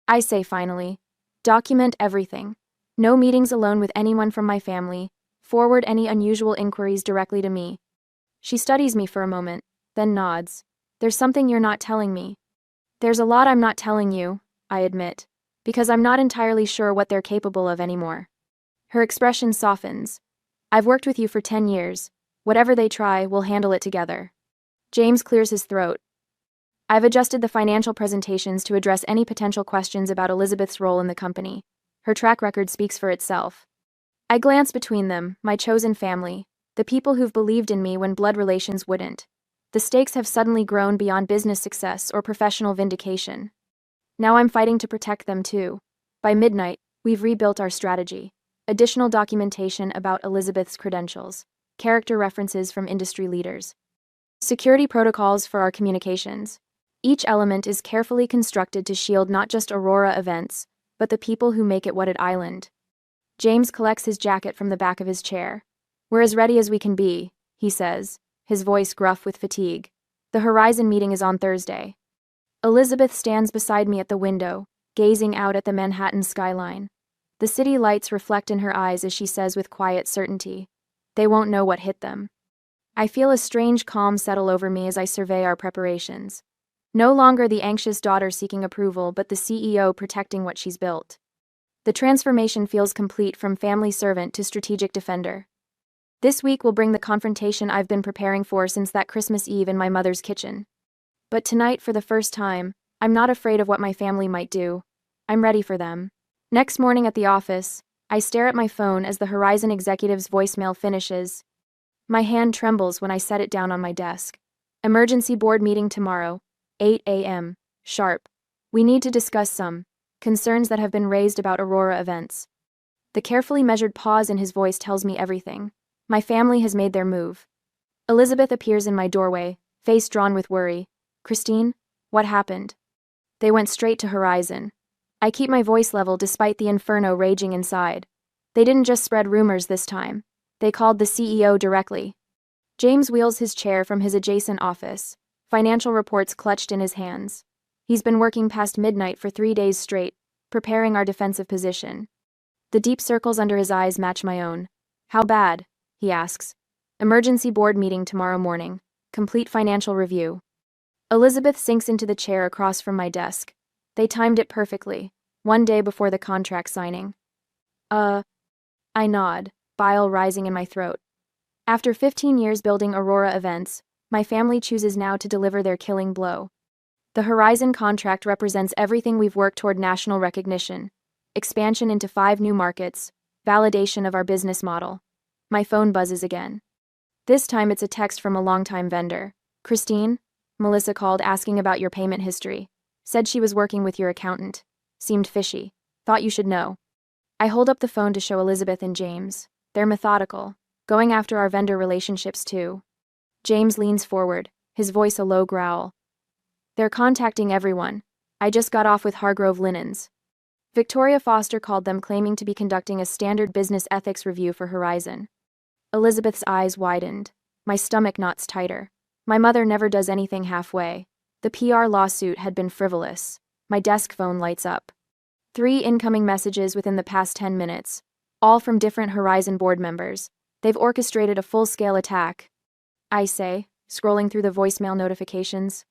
I say finally, document everything. No meetings alone with anyone from my family. Forward any unusual inquiries directly to me. She studies me for a moment, then nods. There's something you're not telling me. There's a lot I'm not telling you, I admit, because I'm not entirely sure what they're capable of anymore. Her expression softens. I've worked with you for 10 years. Whatever they try, we'll handle it together. James clears his throat. I've adjusted the financial presentations to address any potential questions about Elizabeth's role in the company. Her track record speaks for itself. I glance between them, my chosen family, the people who've believed in me when blood relations wouldn't. The stakes have suddenly grown beyond business success or professional vindication. Now I'm fighting to protect them too. By midnight, we've rebuilt our strategy. Additional documentation about Elizabeth's credentials. Character references from industry leaders. Security protocols for our communications. Each element is carefully constructed to shield not just Aurora Events, but the people who make it what it island. James collects his jacket from the back of his chair. We're as ready as we can be, he says, his voice gruff with fatigue. The Horizon meeting is on Thursday. Elizabeth stands beside me at the window, gazing out at the Manhattan skyline. The city lights reflect in her eyes as she says with quiet certainty, they won't know what hit them. I feel a strange calm settle over me as I survey our preparations. No longer the anxious daughter seeking approval, but the CEO protecting what she's built. The transformation feels complete from family servant to strategic defender. This week will bring the confrontation I've been preparing for since that Christmas Eve in my mother's kitchen. But tonight, for the first time, I'm not afraid of what my family might do. I'm ready for them. Next morning at the office, I stare at my phone as the Horizon executive's voicemail finishes. My hand trembles when I set it down on my desk. Emergency board meeting tomorrow, 8 a.m. sharp. We need to discuss some concerns that have been raised about Aurora Events. The carefully measured pause in his voice tells me everything. My family has made their move. Elizabeth appears in my doorway, face drawn with worry. Christine, what happened? They went straight to Horizon. I keep my voice level despite the inferno raging inside. They didn't just spread rumors this time. They called the CEO directly. James wheels his chair from his adjacent office, financial reports clutched in his hands. He's been working past midnight for 3 days straight, preparing our defensive position. The deep circles under his eyes match my own. How bad? He asks. Emergency board meeting tomorrow morning. Complete financial review. Elizabeth sinks into the chair across from my desk. They timed it perfectly, 1 day before the contract signing. I nod, bile rising in my throat. After 15 years building Aurora events, my family chooses now to deliver their killing blow. The Horizon contract represents everything we've worked toward: national recognition, expansion into 5 new markets, validation of our business model. My phone buzzes again. This time it's a text from a longtime vendor. Christine, Melissa called asking about your payment history. Said she was working with your accountant. Seemed fishy. Thought you should know. I hold up the phone to show Elizabeth and James. They're methodical, going after our vendor relationships too. James leans forward, his voice a low growl. They're contacting everyone. I just got off with Hargrove Linens. Victoria Foster called them, claiming to be conducting a standard business ethics review for Horizon. Elizabeth's eyes widened. My stomach knots tighter. My mother never does anything halfway. The PR lawsuit had been frivolous. My desk phone lights up. 3 incoming messages within the past 10 minutes, all from different Horizon board members. They've orchestrated a full-scale attack. I say, scrolling through the voicemail notifications.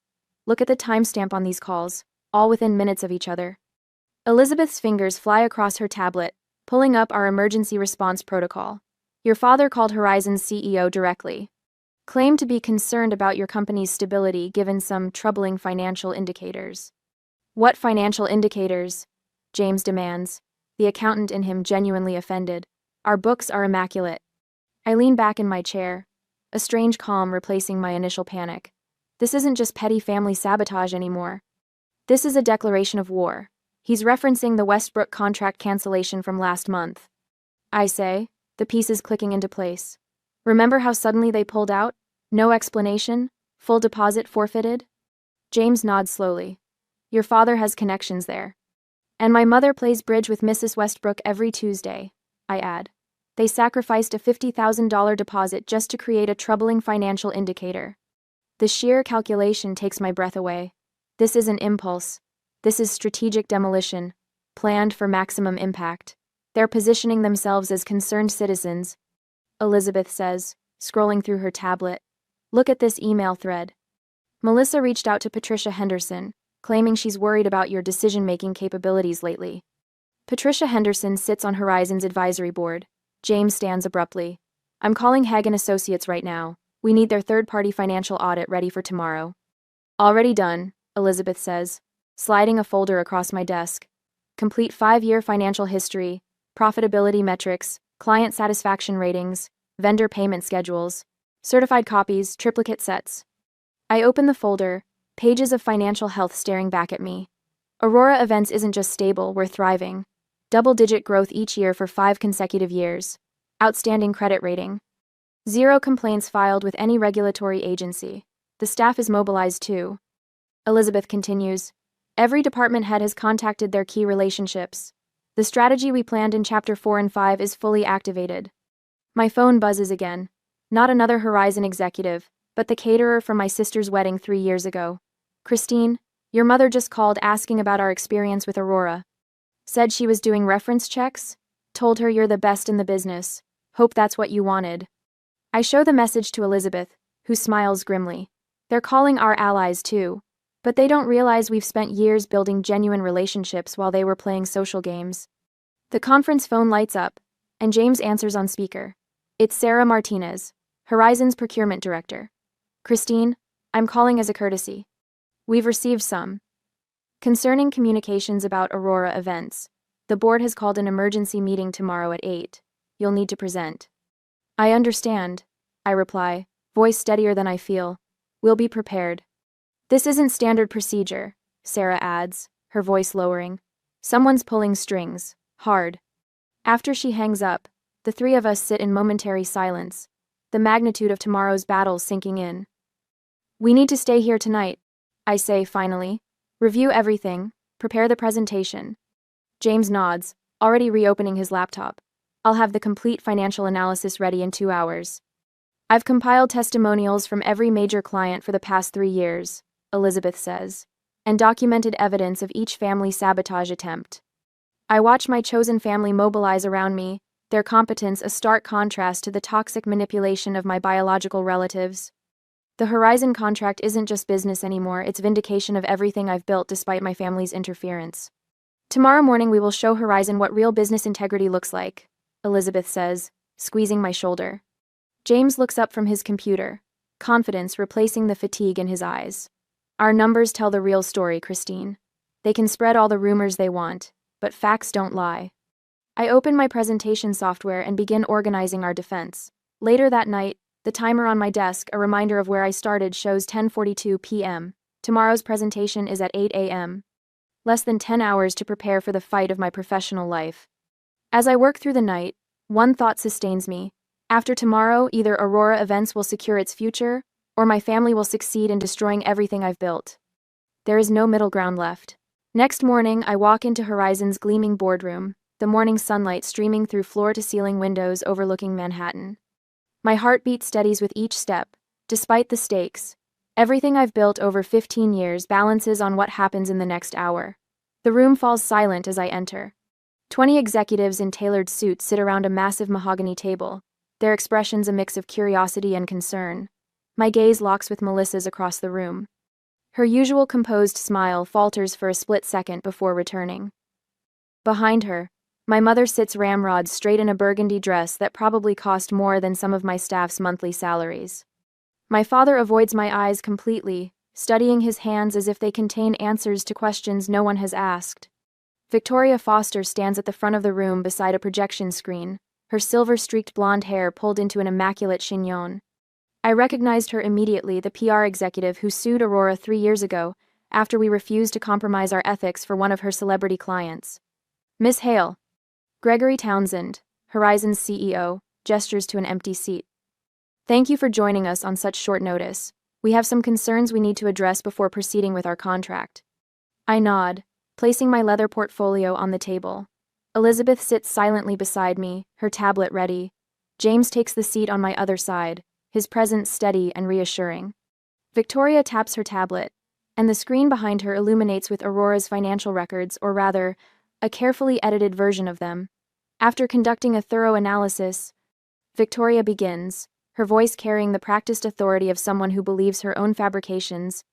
Look at the timestamp on these calls, all within minutes of each other. Elizabeth's fingers fly across her tablet, pulling up our emergency response protocol. Your father called Horizon's CEO directly. Claimed to be concerned about your company's stability given some troubling financial indicators. What financial indicators? James demands, the accountant in him genuinely offended. Our books are immaculate. I lean back in my chair, a strange calm replacing my initial panic. This isn't just petty family sabotage anymore. This is a declaration of war. He's referencing the Westbrook contract cancellation from last month. I say, the pieces clicking into place. Remember how suddenly they pulled out? No explanation? Full deposit forfeited? James nods slowly. Your father has connections there. And my mother plays bridge with Mrs. Westbrook every Tuesday, I add. They sacrificed a $50,000 deposit just to create a troubling financial indicator. The sheer calculation takes my breath away. This isn't impulse. This is strategic demolition, planned for maximum impact. They're positioning themselves as concerned citizens. Elizabeth says, scrolling through her tablet. Look at this email thread. Melissa reached out to Patricia Henderson, claiming she's worried about your decision-making capabilities lately. Patricia Henderson sits on Horizon's advisory board. James stands abruptly. I'm calling Hagen Associates right now. We need their third-party financial audit ready for tomorrow. Already done, Elizabeth says, sliding a folder across my desk. Complete 5-year financial history, profitability metrics, client satisfaction ratings, vendor payment schedules, certified copies, triplicate sets. I open the folder, pages of financial health staring back at me. Aurora Events isn't just stable, we're thriving. Double-digit growth each year for 5 consecutive years. Outstanding credit rating. 0 complaints filed with any regulatory agency. The staff is mobilized too. Elizabeth continues. Every department head has contacted their key relationships. The strategy we planned in Chapter 4 and 5 is fully activated. My phone buzzes again. Not another Horizon executive, but the caterer from my sister's wedding 3 years ago. Christine, your mother just called asking about our experience with Aurora. Said she was doing reference checks. Told her you're the best in the business. Hope that's what you wanted. I show the message to Elizabeth, who smiles grimly. They're calling our allies too. But they don't realize we've spent years building genuine relationships while they were playing social games. The conference phone lights up, and James answers on speaker. It's Sarah Martinez, Horizon's procurement director. Christine, I'm calling as a courtesy. We've received some. Concerning communications about Aurora events, the board has called an emergency meeting tomorrow at 8. You'll need to present. I understand, I reply, voice steadier than I feel. We'll be prepared. This isn't standard procedure, Sarah adds, her voice lowering. Someone's pulling strings, hard. After she hangs up, the 3 of us sit in momentary silence. the magnitude of tomorrow's battle sinking in. We need to stay here tonight, I say finally. Review everything, prepare the presentation. James nods, already reopening his laptop. I'll have the complete financial analysis ready in 2 hours. I've compiled testimonials from every major client for the past 3 years, Elizabeth says, and documented evidence of each family sabotage attempt. I watch my chosen family mobilize around me, their competence a stark contrast to the toxic manipulation of my biological relatives. The Horizon contract isn't just business anymore, it's vindication of everything I've built despite my family's interference. Tomorrow morning we will show Horizon what real business integrity looks like, Elizabeth says, squeezing my shoulder. James looks up from his computer, confidence replacing the fatigue in his eyes. Our numbers tell the real story, Christine. They can spread all the rumors they want, but facts don't lie. I open my presentation software and begin organizing our defense. Later that night, the timer on my desk, a reminder of where I started, shows 10:42 p.m. Tomorrow's presentation is at 8 a.m. Less than 10 hours to prepare for the fight of my professional life. As I work through the night, one thought sustains me. After tomorrow, either Aurora Events will secure its future, or my family will succeed in destroying everything I've built. There is no middle ground left. Next morning, I walk into Horizon's gleaming boardroom, the morning sunlight streaming through floor-to-ceiling windows overlooking Manhattan. My heartbeat steadies with each step, despite the stakes. Everything I've built over 15 years balances on what happens in the next hour. The room falls silent as I enter. 20 executives in tailored suits sit around a massive mahogany table, their expressions a mix of curiosity and concern. My gaze locks with Melissa's across the room. Her usual composed smile falters for a split second before returning. Behind her, my mother sits ramrod straight in a burgundy dress that probably cost more than some of my staff's monthly salaries. My father avoids my eyes completely, studying his hands as if they contain answers to questions no one has asked. Victoria Foster stands at the front of the room beside a projection screen, her silver-streaked blonde hair pulled into an immaculate chignon. I recognized her immediately, the PR executive who sued Aurora 3 years ago, after we refused to compromise our ethics for one of her celebrity clients. Miss Hale. Gregory Townsend, Horizon's CEO, gestures to an empty seat. Thank you for joining us on such short notice. We have some concerns we need to address before proceeding with our contract. I nod, placing my leather portfolio on the table. Elizabeth sits silently beside me, her tablet ready. James takes the seat on my other side, his presence steady and reassuring. Victoria taps her tablet, and the screen behind her illuminates with Aurora's financial records, or rather, a carefully edited version of them. After conducting a thorough analysis, Victoria begins, her voice carrying the practiced authority of someone who believes her own fabrications.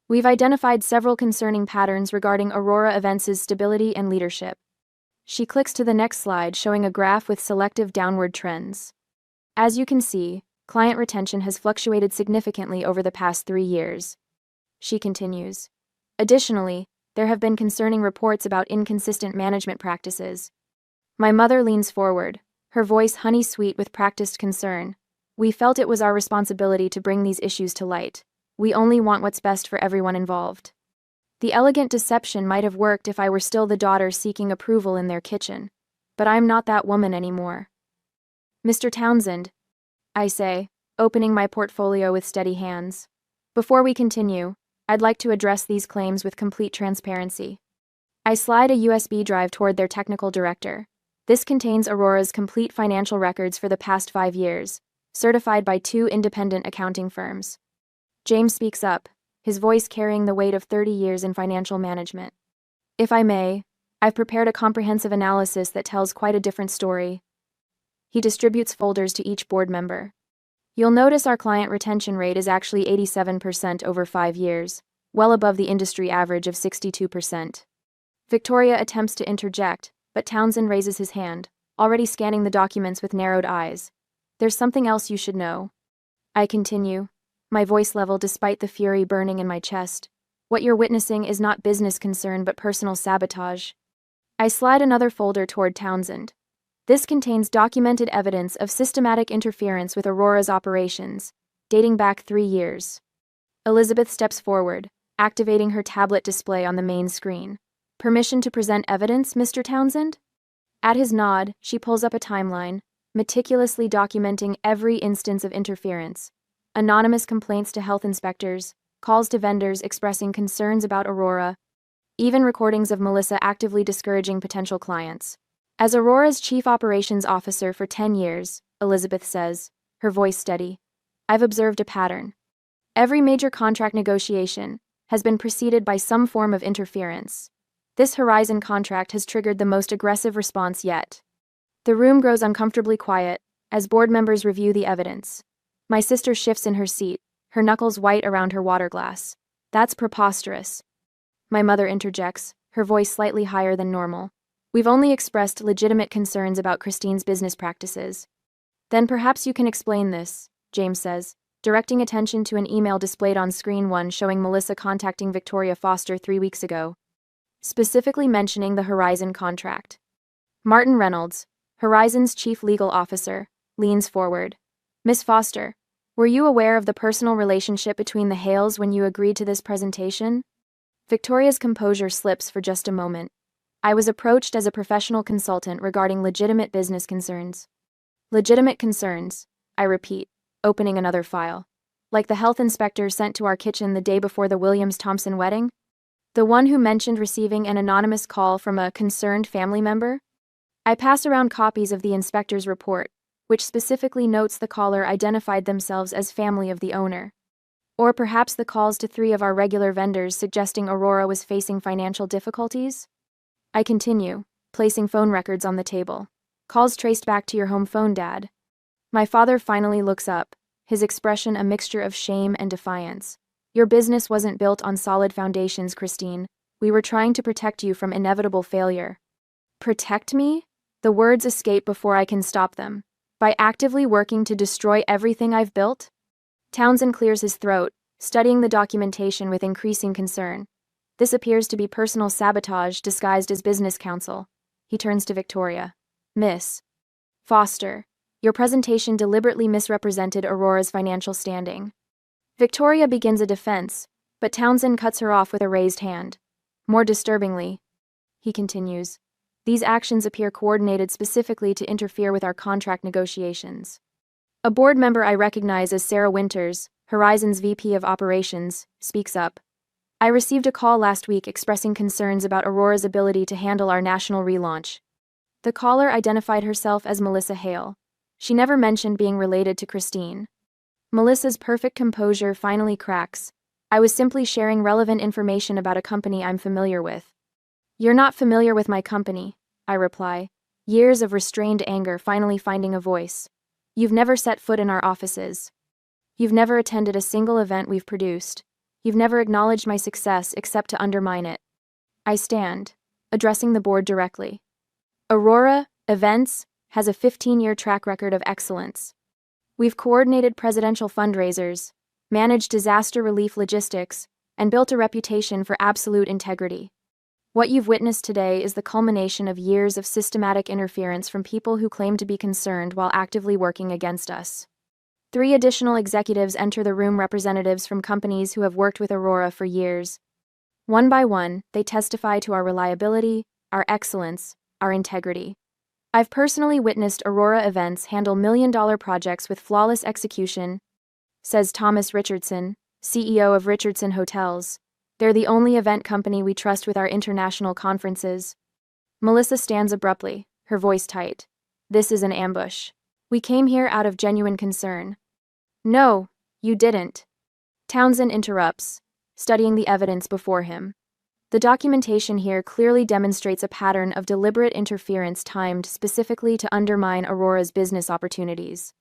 We've identified several concerning patterns regarding Aurora Events' stability and leadership. She clicks to the next slide, showing a graph with selective downward trends. As you can see, client retention has fluctuated significantly over the past 3 years. She continues. Additionally, there have been concerning reports about inconsistent management practices. My mother leans forward, her voice honey-sweet with practiced concern. We felt it was our responsibility to bring these issues to light. We only want what's best for everyone involved. The elegant deception might have worked if I were still the daughter seeking approval in their kitchen, but I'm not that woman anymore. Mr. Townsend, I say, opening my portfolio with steady hands. Before we continue, I'd like to address these claims with complete transparency. I slide a USB drive toward their technical director. This contains Aurora's complete financial records for the past 5 years, certified by 2 independent accounting firms. James speaks up, his voice carrying the weight of 30 years in financial management. If I may, I've prepared a comprehensive analysis that tells quite a different story. He distributes folders to each board member. You'll notice our client retention rate is actually 87% over 5 years, well above the industry average of 62%. Victoria attempts to interject, but Townsend raises his hand, already scanning the documents with narrowed eyes. There's something else you should know. I continue, my voice level despite the fury burning in my chest. What you're witnessing is not business concern but personal sabotage. I slide another folder toward Townsend. This contains documented evidence of systematic interference with Aurora's operations, dating back 3 years. Elizabeth steps forward, activating her tablet display on the main screen. Permission to present evidence, Mr. Townsend? At his nod, she pulls up a timeline, meticulously documenting every instance of interference. Anonymous complaints to health inspectors, calls to vendors expressing concerns about Aurora, even recordings of Melissa actively discouraging potential clients. As Aurora's chief operations officer for 10 years, Elizabeth says, her voice steady, I've observed a pattern. Every major contract negotiation has been preceded by some form of interference. This Horizon contract has triggered the most aggressive response yet. The room grows uncomfortably quiet as board members review the evidence. My sister shifts in her seat, her knuckles white around her water glass. That's preposterous. My mother interjects, her voice slightly higher than normal. We've only expressed legitimate concerns about Christine's business practices. Then perhaps you can explain this, James says, directing attention to an email displayed on screen 1 showing Melissa contacting Victoria Foster 3 weeks ago, specifically mentioning the Horizon contract. Martin Reynolds, Horizon's chief legal officer, leans forward. Miss Foster, were you aware of the personal relationship between the Hales when you agreed to this presentation? Victoria's composure slips for just a moment. I was approached as a professional consultant regarding legitimate business concerns. Legitimate concerns, I repeat, opening another file. Like the health inspector sent to our kitchen the day before the Williams-Thompson wedding? The one who mentioned receiving an anonymous call from a concerned family member? I pass around copies of the inspector's report, which specifically notes the caller identified themselves as family of the owner. Or perhaps the calls to 3 of our regular vendors suggesting Aurora was facing financial difficulties? I continue, placing phone records on the table. Calls traced back to your home phone, Dad. My father finally looks up, his expression a mixture of shame and defiance. Your business wasn't built on solid foundations, Christine. We were trying to protect you from inevitable failure. Protect me? The words escape before I can stop them. By actively working to destroy everything I've built? Townsend clears his throat, studying the documentation with increasing concern. This appears to be personal sabotage disguised as business counsel. He turns to Victoria. Miss Foster, your presentation deliberately misrepresented Aurora's financial standing. Victoria begins a defense, but Townsend cuts her off with a raised hand. More disturbingly, he continues, these actions appear coordinated specifically to interfere with our contract negotiations. A board member I recognize as Sarah Winters, Horizon's VP of Operations, speaks up. I received a call last week expressing concerns about Aurora's ability to handle our national relaunch. The caller identified herself as Melissa Hale. She never mentioned being related to Christine. Melissa's perfect composure finally cracks. I was simply sharing relevant information about a company I'm familiar with. You're not familiar with my company, I reply, years of restrained anger finally finding a voice. You've never set foot in our offices. You've never attended a single event we've produced. You've never acknowledged my success except to undermine it. I stand, addressing the board directly. Aurora Events has a 15-year track record of excellence. We've coordinated presidential fundraisers, managed disaster relief logistics, and built a reputation for absolute integrity. What you've witnessed today is the culmination of years of systematic interference from people who claim to be concerned while actively working against us. 3 additional executives enter the room, representatives from companies who have worked with Aurora for years. One by one, they testify to our reliability, our excellence, our integrity. I've personally witnessed Aurora Events handle million-dollar projects with flawless execution, says Thomas Richardson, CEO of Richardson Hotels. They're the only event company we trust with our international conferences. Melissa stands abruptly, her voice tight. This is an ambush. We came here out of genuine concern. No, you didn't. Townsend interrupts, studying the evidence before him. The documentation here clearly demonstrates a pattern of deliberate interference timed specifically to undermine Aurora's business opportunities.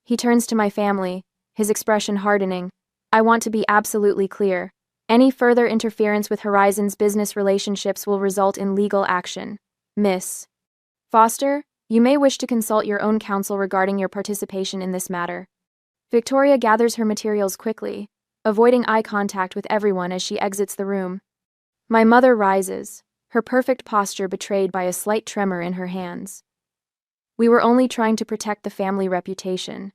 He turns to my family, his expression hardening. I want to be absolutely clear. Any further interference with Horizon's business relationships will result in legal action. Miss Foster, you may wish to consult your own counsel regarding your participation in this matter. Victoria gathers her materials quickly, avoiding eye contact with everyone as she exits the room. My mother rises, her perfect posture betrayed by a slight tremor in her hands. We were only trying to protect the family reputation.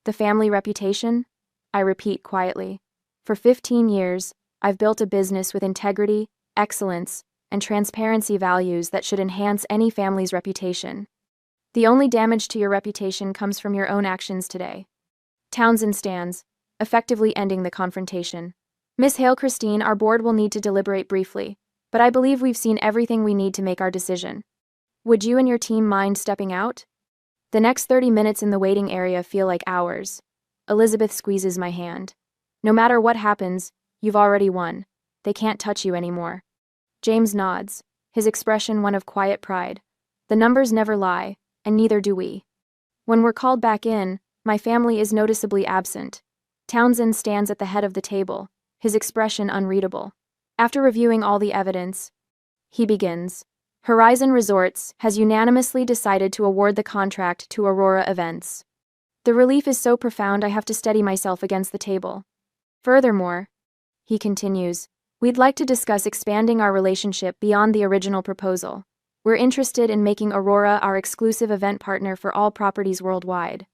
The family reputation? I repeat quietly. For 15 years, I've built a business with integrity, excellence, and transparency values that should enhance any family's reputation. The only damage to your reputation comes from your own actions today. Townsend stands, effectively ending the confrontation. Miss Hale, Christine, our board will need to deliberate briefly, but I believe we've seen everything we need to make our decision. Would you and your team mind stepping out? The next 30 minutes in the waiting area feel like hours. Elizabeth squeezes my hand. No matter what happens, you've already won. They can't touch you anymore. James nods, his expression one of quiet pride. The numbers never lie, and neither do we. When we're called back in, my family is noticeably absent. Townsend stands at the head of the table, his expression unreadable. After reviewing all the evidence, he begins. Horizon Resorts has unanimously decided to award the contract to Aurora Events. The relief is so profound I have to steady myself against the table. Furthermore, he continues, we'd like to discuss expanding our relationship beyond the original proposal. We're interested in making Aurora our exclusive event partner for all properties worldwide.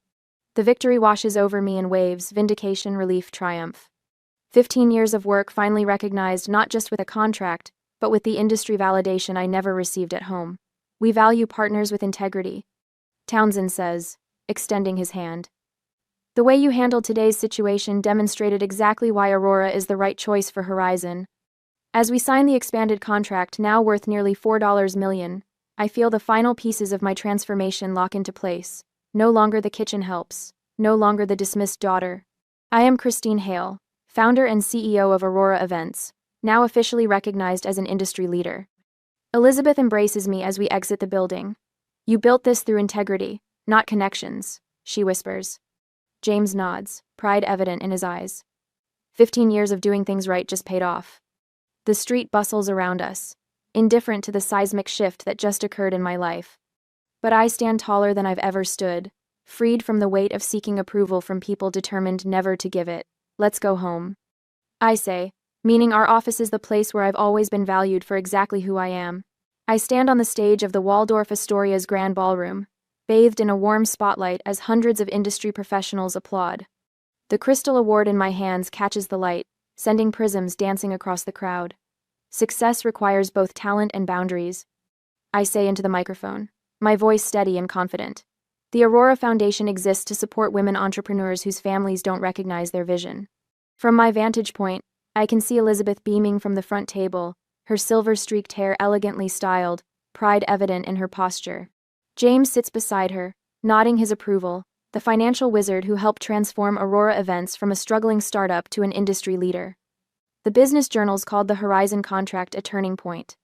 The victory washes over me in waves, vindication, relief, triumph. 15 years of work finally recognized not just with a contract, but with the industry validation I never received at home. We value partners with integrity, Townsend says, extending his hand. The way you handled today's situation demonstrated exactly why Aurora is the right choice for Horizon. As we sign the expanded contract, now worth nearly $4 million, I feel the final pieces of my transformation lock into place. No longer the kitchen helps, no longer the dismissed daughter. I am Christine Hale, founder and CEO of Aurora Events, now officially recognized as an industry leader. Elizabeth embraces me as we exit the building. You built this through integrity, not connections, she whispers. James nods, pride evident in his eyes. 15 years of doing things right just paid off. The street bustles around us, indifferent to the seismic shift that just occurred in my life. But I stand taller than I've ever stood, freed from the weight of seeking approval from people determined never to give it. Let's go home. I say, meaning our office is the place where I've always been valued for exactly who I am. I stand on the stage of the Waldorf Astoria's Grand Ballroom, bathed in a warm spotlight as hundreds of industry professionals applaud. The crystal award in my hands catches the light, sending prisms dancing across the crowd. Success requires both talent and boundaries, I say into the microphone, my voice steady and confident. The Aurora Foundation exists to support women entrepreneurs whose families don't recognize their vision. From my vantage point, I can see Elizabeth beaming from the front table, her silver-streaked hair elegantly styled, pride evident in her posture. James sits beside her, nodding his approval, the financial wizard who helped transform Aurora Events from a struggling startup to an industry leader. The business journals called the Horizon contract a turning point.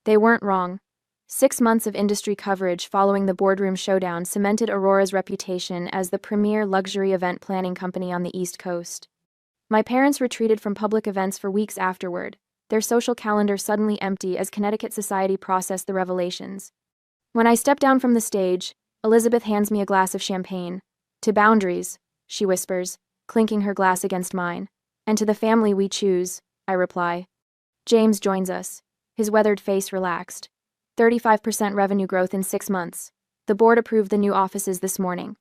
They weren't wrong. 6 months of industry coverage following the boardroom showdown cemented Aurora's reputation as the premier luxury event planning company on the East Coast. My parents retreated from public events for weeks afterward, their social calendar suddenly empty as Connecticut society processed the revelations. When I step down from the stage, Elizabeth hands me a glass of champagne. To boundaries, she whispers, clinking her glass against mine. And to the family we choose, I reply. James joins us, his weathered face relaxed. 35% revenue growth in 6 months. The board approved the new offices this morning.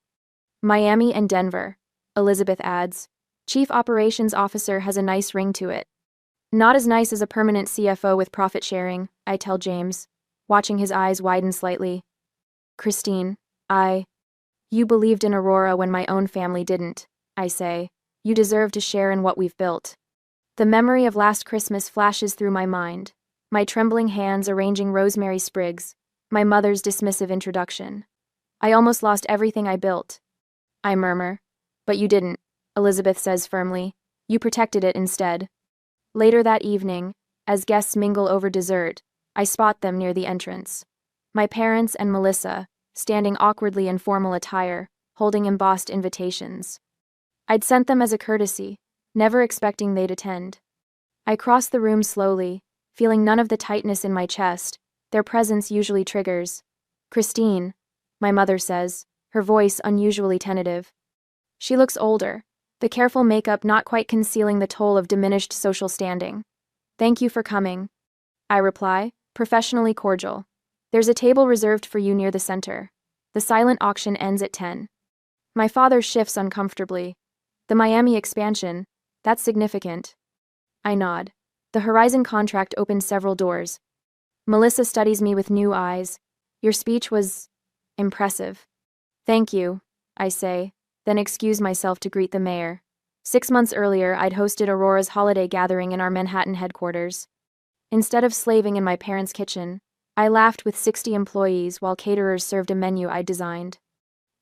Miami and Denver, Elizabeth adds. Chief Operations Officer has a nice ring to it. Not as nice as a permanent CFO with profit sharing, I tell James, watching his eyes widen slightly. Christine, You believed in Aurora when my own family didn't, I say. You deserve to share in what we've built. The memory of last Christmas flashes through my mind, my trembling hands arranging rosemary sprigs, my mother's dismissive introduction. I almost lost everything I built. I murmur. But you didn't, Elizabeth says firmly. You protected it instead. Later that evening, as guests mingle over dessert, I spot them near the entrance. My parents and Melissa, standing awkwardly in formal attire, holding embossed invitations. I'd sent them as a courtesy, never expecting they'd attend. I cross the room slowly, feeling none of the tightness in my chest. Their presence usually triggers. Christine, my mother says, her voice unusually tentative. She looks older, the careful makeup not quite concealing the toll of diminished social standing. Thank you for coming, I reply, professionally cordial. There's a table reserved for you near the center. The silent auction ends at 10. My father shifts uncomfortably. The Miami expansion, that's significant. I nod. The Horizon contract opened several doors. Melissa studies me with new eyes. Your speech was Impressive. Thank you, I say, then excuse myself to greet the mayor. 6 months earlier, I'd hosted Aurora's holiday gathering in our Manhattan headquarters. Instead of slaving in my parents' kitchen, I laughed with 60 employees while caterers served a menu I'd designed.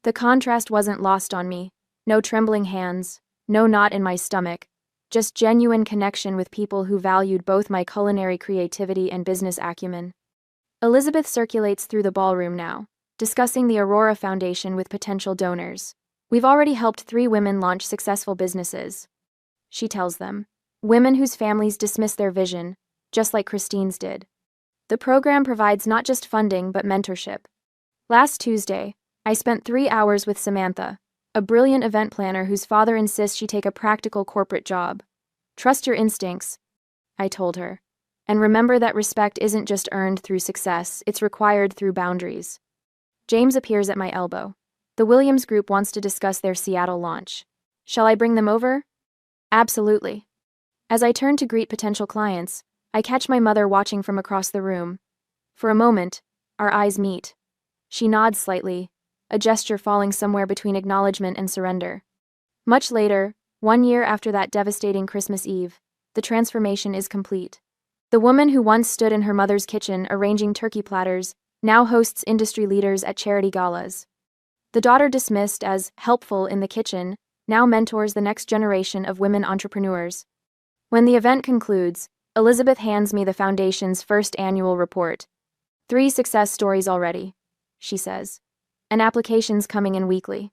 The contrast wasn't lost on me. No trembling hands, no knot in my stomach, just genuine connection with people who valued both my culinary creativity and business acumen. Elizabeth circulates through the ballroom now, discussing the Aurora Foundation with potential donors. We've already helped 3 women launch successful businesses. She tells them, women whose families dismiss their vision, just like Christine's did. The program provides not just funding but mentorship. Last Tuesday, I spent 3 hours with Samantha, a brilliant event planner whose father insists she take a practical corporate job. Trust your instincts, I told her, and remember that respect isn't just earned through success, it's required through boundaries. James appears at my elbow. The Williams Group wants to discuss their Seattle launch. Shall I bring them over? Absolutely. As I turn to greet potential clients, I catch my mother watching from across the room. For a moment, our eyes meet. She nods slightly, a gesture falling somewhere between acknowledgement and surrender. Much later, 1 year after that devastating Christmas Eve, the transformation is complete. The woman who once stood in her mother's kitchen arranging turkey platters now hosts industry leaders at charity galas. The daughter dismissed as helpful in the kitchen now mentors the next generation of women entrepreneurs. When the event concludes, Elizabeth hands me the foundation's first annual report. 3 success stories already, she says, and applications coming in weekly.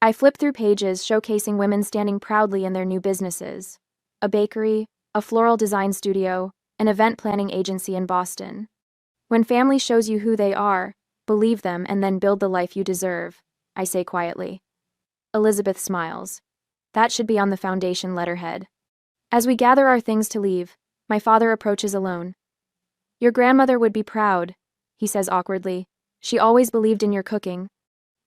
I flip through pages showcasing women standing proudly in their new businesses: a bakery, a floral design studio, an event planning agency in Boston. When family shows you who they are, believe them and then build the life you deserve, I say quietly. Elizabeth smiles. That should be on the foundation letterhead. As we gather our things to leave, my father approaches alone. Your grandmother would be proud, he says awkwardly. She always believed in your cooking.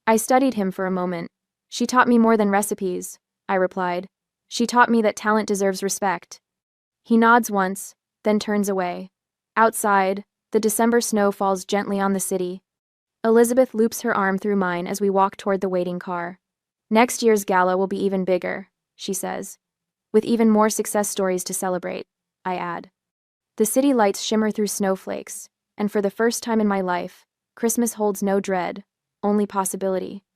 I studied him for a moment. She taught me more than recipes, I replied. She taught me that talent deserves respect. He nods once, then turns away. Outside, the December snow falls gently on the city. Elizabeth loops her arm through mine as we walk toward the waiting car. Next year's gala will be even bigger, she says. With even more success stories to celebrate, I add. The city lights shimmer through snowflakes, and for the first time in my life, Christmas holds no dread, only possibility.